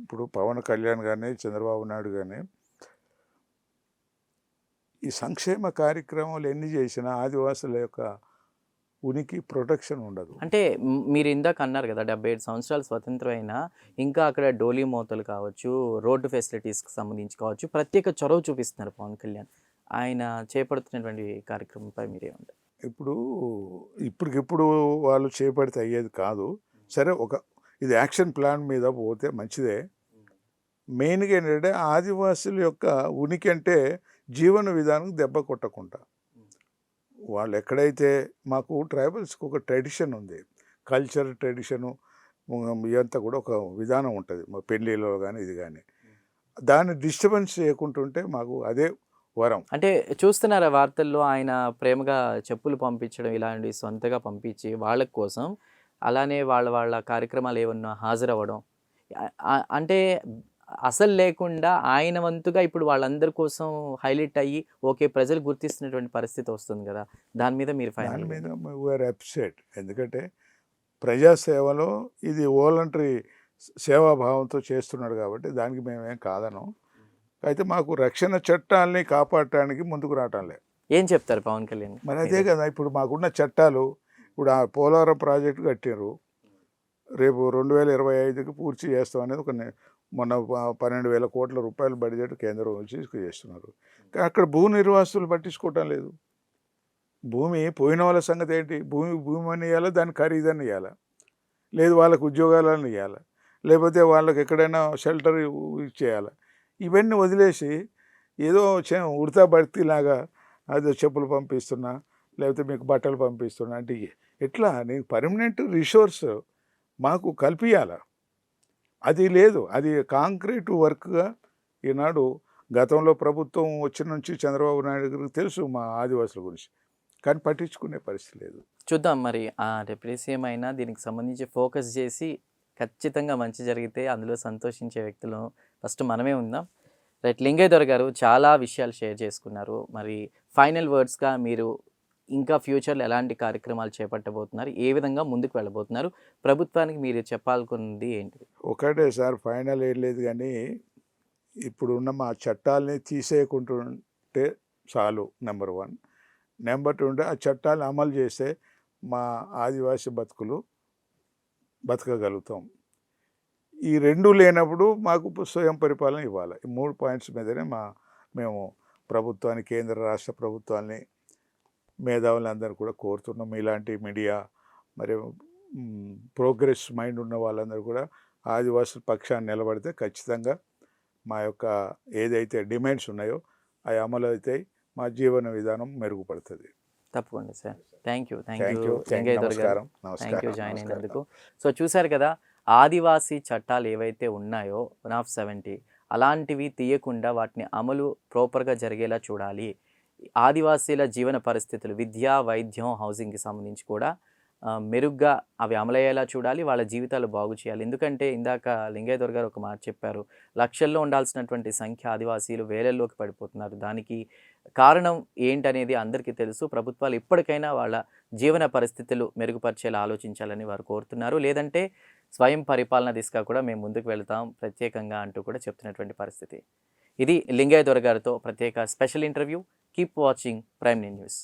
S2: ఇప్పుడు పవన్ కళ్యాణ్ కానీ చంద్రబాబు నాయుడు కానీ ఈ సంక్షేమ కార్యక్రమాలు ఎన్ని చేసినా ఆదివాసుల యొక్క ఉనికి ప్రొటెక్షన్ ఉండదు.
S1: అంటే మీరు ఇందాక అన్నారు కదా 77 సంవత్సరాలు స్వతంత్రం అయినా ఇంకా అక్కడ డోలీ మోతలు కావచ్చు, రోడ్డు ఫెసిలిటీస్కి సంబంధించి కావచ్చు, ప్రత్యేక చొరవ చూపిస్తున్నారు పవన్ కళ్యాణ్. ఆయన చేపడుతున్నటువంటి కార్యక్రమంపై మీరేమంటారు?
S2: ఇప్పటికిప్పుడు వాళ్ళు చేపడితే అయ్యేది కాదు. సరే, ఇది యాక్షన్ ప్లాన్ మీద పోతే మంచిదే. మెయిన్గా ఏంటంటే ఆదివాసుల యొక్క ఉనికి అంటే జీవన విధానం దెబ్బ కొట్టకుండా, వాళ్ళు ఎక్కడైతే మాకు ట్రైబల్స్కి ఒక ట్రెడిషన్ ఉంది, కల్చర్ ట్రెడిషను, ఇదంతా కూడా ఒక విధానం ఉంటుంది మా పెళ్ళిలో కానీ ఇది కానీ, దాన్ని డిస్టర్బెన్స్ చేయకుంటుంటే మాకు అదే వరం.
S1: అంటే చూస్తున్నారా వార్తల్లో ఆయన ప్రేమగా చెప్పులు పంపించడం, ఇలాంటివి సొంతగా పంపించి వాళ్ళ కోసం, అలానే వాళ్ళ కార్యక్రమాలు ఏమన్నా హాజరవ్వడం, అంటే అసలు లేకుండా ఆయన వంతుగా ఇప్పుడు వాళ్ళందరి కోసం హైలైట్ అయ్యి ఓకే ప్రజలు గుర్తిస్తున్నటువంటి పరిస్థితి వస్తుంది కదా. దాని మీద మీరు
S2: దాని మీద వీఆర్ అప్సెట్. ఎందుకంటే ప్రజాసేవలో ఇది వాలంటరీ సేవాభావంతో చేస్తున్నాడు కాబట్టి దానికి మేమేం కాదను. అయితే మాకు రక్షణ చట్టాలని కాపాడటానికి ముందుకు రావటం లేదు.
S1: ఏం చెప్తారు పవన్ కళ్యాణ్?
S2: మరి అదే కదా, ఇప్పుడు మాకున్న చట్టాలు, ఇప్పుడు ఆ పోలవరం ప్రాజెక్టు కట్టారు, రేపు 2025కి పూర్తి చేస్తాం అనేది మొన్న 12,000 కోట్ల రూపాయల బడ్జెట్ కేంద్రం వచ్చి చేస్తున్నారు. కానీ అక్కడ భూ నిర్వాసితులు పట్టించుకోవటం లేదు. భూమి పోయిన వాళ్ళ సంగతి ఏంటి? భూమి అని ఇవ్వాలా, దాని ఖరీదని ఇవ్వాలా, లేదు వాళ్ళకు ఉద్యోగాలను ఇవ్వాలా, లేకపోతే వాళ్ళకి ఎక్కడైనా షెల్టర్ ఇచ్చేయాలా. ఇవన్నీ వదిలేసి ఏదో ఉడతా బడిలాగా అదే చెప్పులు పంపిస్తున్నా, లేకపోతే మీకు బట్టలు పంపిస్తున్నా అంటే ఎట్లా? నేను పర్మనెంట్ రిసోర్స్ మాకు కల్పించాల. అది లేదు. అది కాంక్రీట్ వర్క్గా ఈనాడు గతంలో ప్రభుత్వం వచ్చిన నుంచి చంద్రబాబు నాయుడు గారికి తెలుసు మా ఆదివాసుల గురించి, కానీ పట్టించుకునే పరిస్థితి లేదు.
S1: చూద్దాం మరి ఆ డిప్యూటీ సీఎం అయినా దీనికి సంబంధించి ఫోకస్ చేసి ఖచ్చితంగా మంచి జరిగితే అందులో సంతోషించే వ్యక్తులను ఫస్ట్ మనమే ఉందాం. రైట్, లింగయ్య దొర గారు చాలా విషయాలు షేర్ చేసుకున్నారు. మరి ఫైనల్ వర్డ్స్గా మీరు ఇంకా ఫ్యూచర్లో ఎలాంటి కార్యక్రమాలు చేపట్టబోతున్నారు, ఏ విధంగా ముందుకు వెళ్ళబోతున్నారు, ప్రభుత్వానికి మీరు చెప్పాలనుకున్నది ఏంటి?
S2: ఒకటే సార్, ఫైనల్ ఏం లేదు కానీ ఇప్పుడున్న మా చట్టాలని తీసేయకుంటుంటే చాలు. నెంబర్ 1. నెంబర్ 2 అంటే ఆ చట్టాలను అమలు చేస్తే మా ఆదివాసీ బతకగలుగుతాం. ఈ 2 లేనప్పుడు మాకు స్వయం పరిపాలన ఇవ్వాలి. ఈ 3 పాయింట్స్ మీదనే మేము ప్రభుత్వాన్ని, కేంద్ర రాష్ట్ర ప్రభుత్వాన్ని, మేధావులందరూ కూడా కోరుతున్నాం. ఇలాంటి మీడియా మరి ప్రోగ్రెస్ మైండ్ ఉన్న వాళ్ళందరూ కూడా ఆదివాసుల పక్షాన్ని నిలబడితే ఖచ్చితంగా మా యొక్క ఏదైతే డిమాండ్స్ ఉన్నాయో అవి అమలు అవుతాయి. మా జీవన విధానం మెరుగుపడుతుంది.
S1: తప్పకుండా సార్. థ్యాంక్ యూ
S2: నమస్కారం.
S1: థ్యాంక్ యూ జాయిన్ అయినందుకు. సో చూశారు కదా, ఆదివాసీ చట్టాలు ఏవైతే ఉన్నాయో 170 అలాంటివి తీయకుండా వాటిని అమలు ప్రాపర్గా జరిగేలా చూడాలి. ఆదివాసీల జీవన పరిస్థితులు, విద్య, వైద్యం, హౌసింగ్కి సంబంధించి కూడా మెరుగ్గా అవి అమలయ్యేలా చూడాలి. వాళ్ళ జీవితాలు బాగు చేయాలి. ఎందుకంటే ఇందాక లింగయ్య దొర గారు ఒక మాట చెప్పారు, లక్షల్లో ఉండాల్సినటువంటి సంఖ్య ఆదివాసీలు వేలల్లోకి పడిపోతున్నారు. దానికి కారణం ఏంటనేది అందరికీ తెలుసు. ప్రభుత్వాలు ఇప్పటికైనా వాళ్ళ జీవన పరిస్థితులు మెరుగుపరిచేలా ఆలోచించాలని వారు కోరుతున్నారు. లేదంటే స్వయం పరిపాలన దిశగా కూడా మేము ముందుకు వెళ్తాం ప్రత్యేకంగా అంటూ కూడా చెప్తున్నటువంటి పరిస్థితి. ఇది లింగయ్య దొర గారితో ప్రత్యేక special interview. Keep watching prime nine news.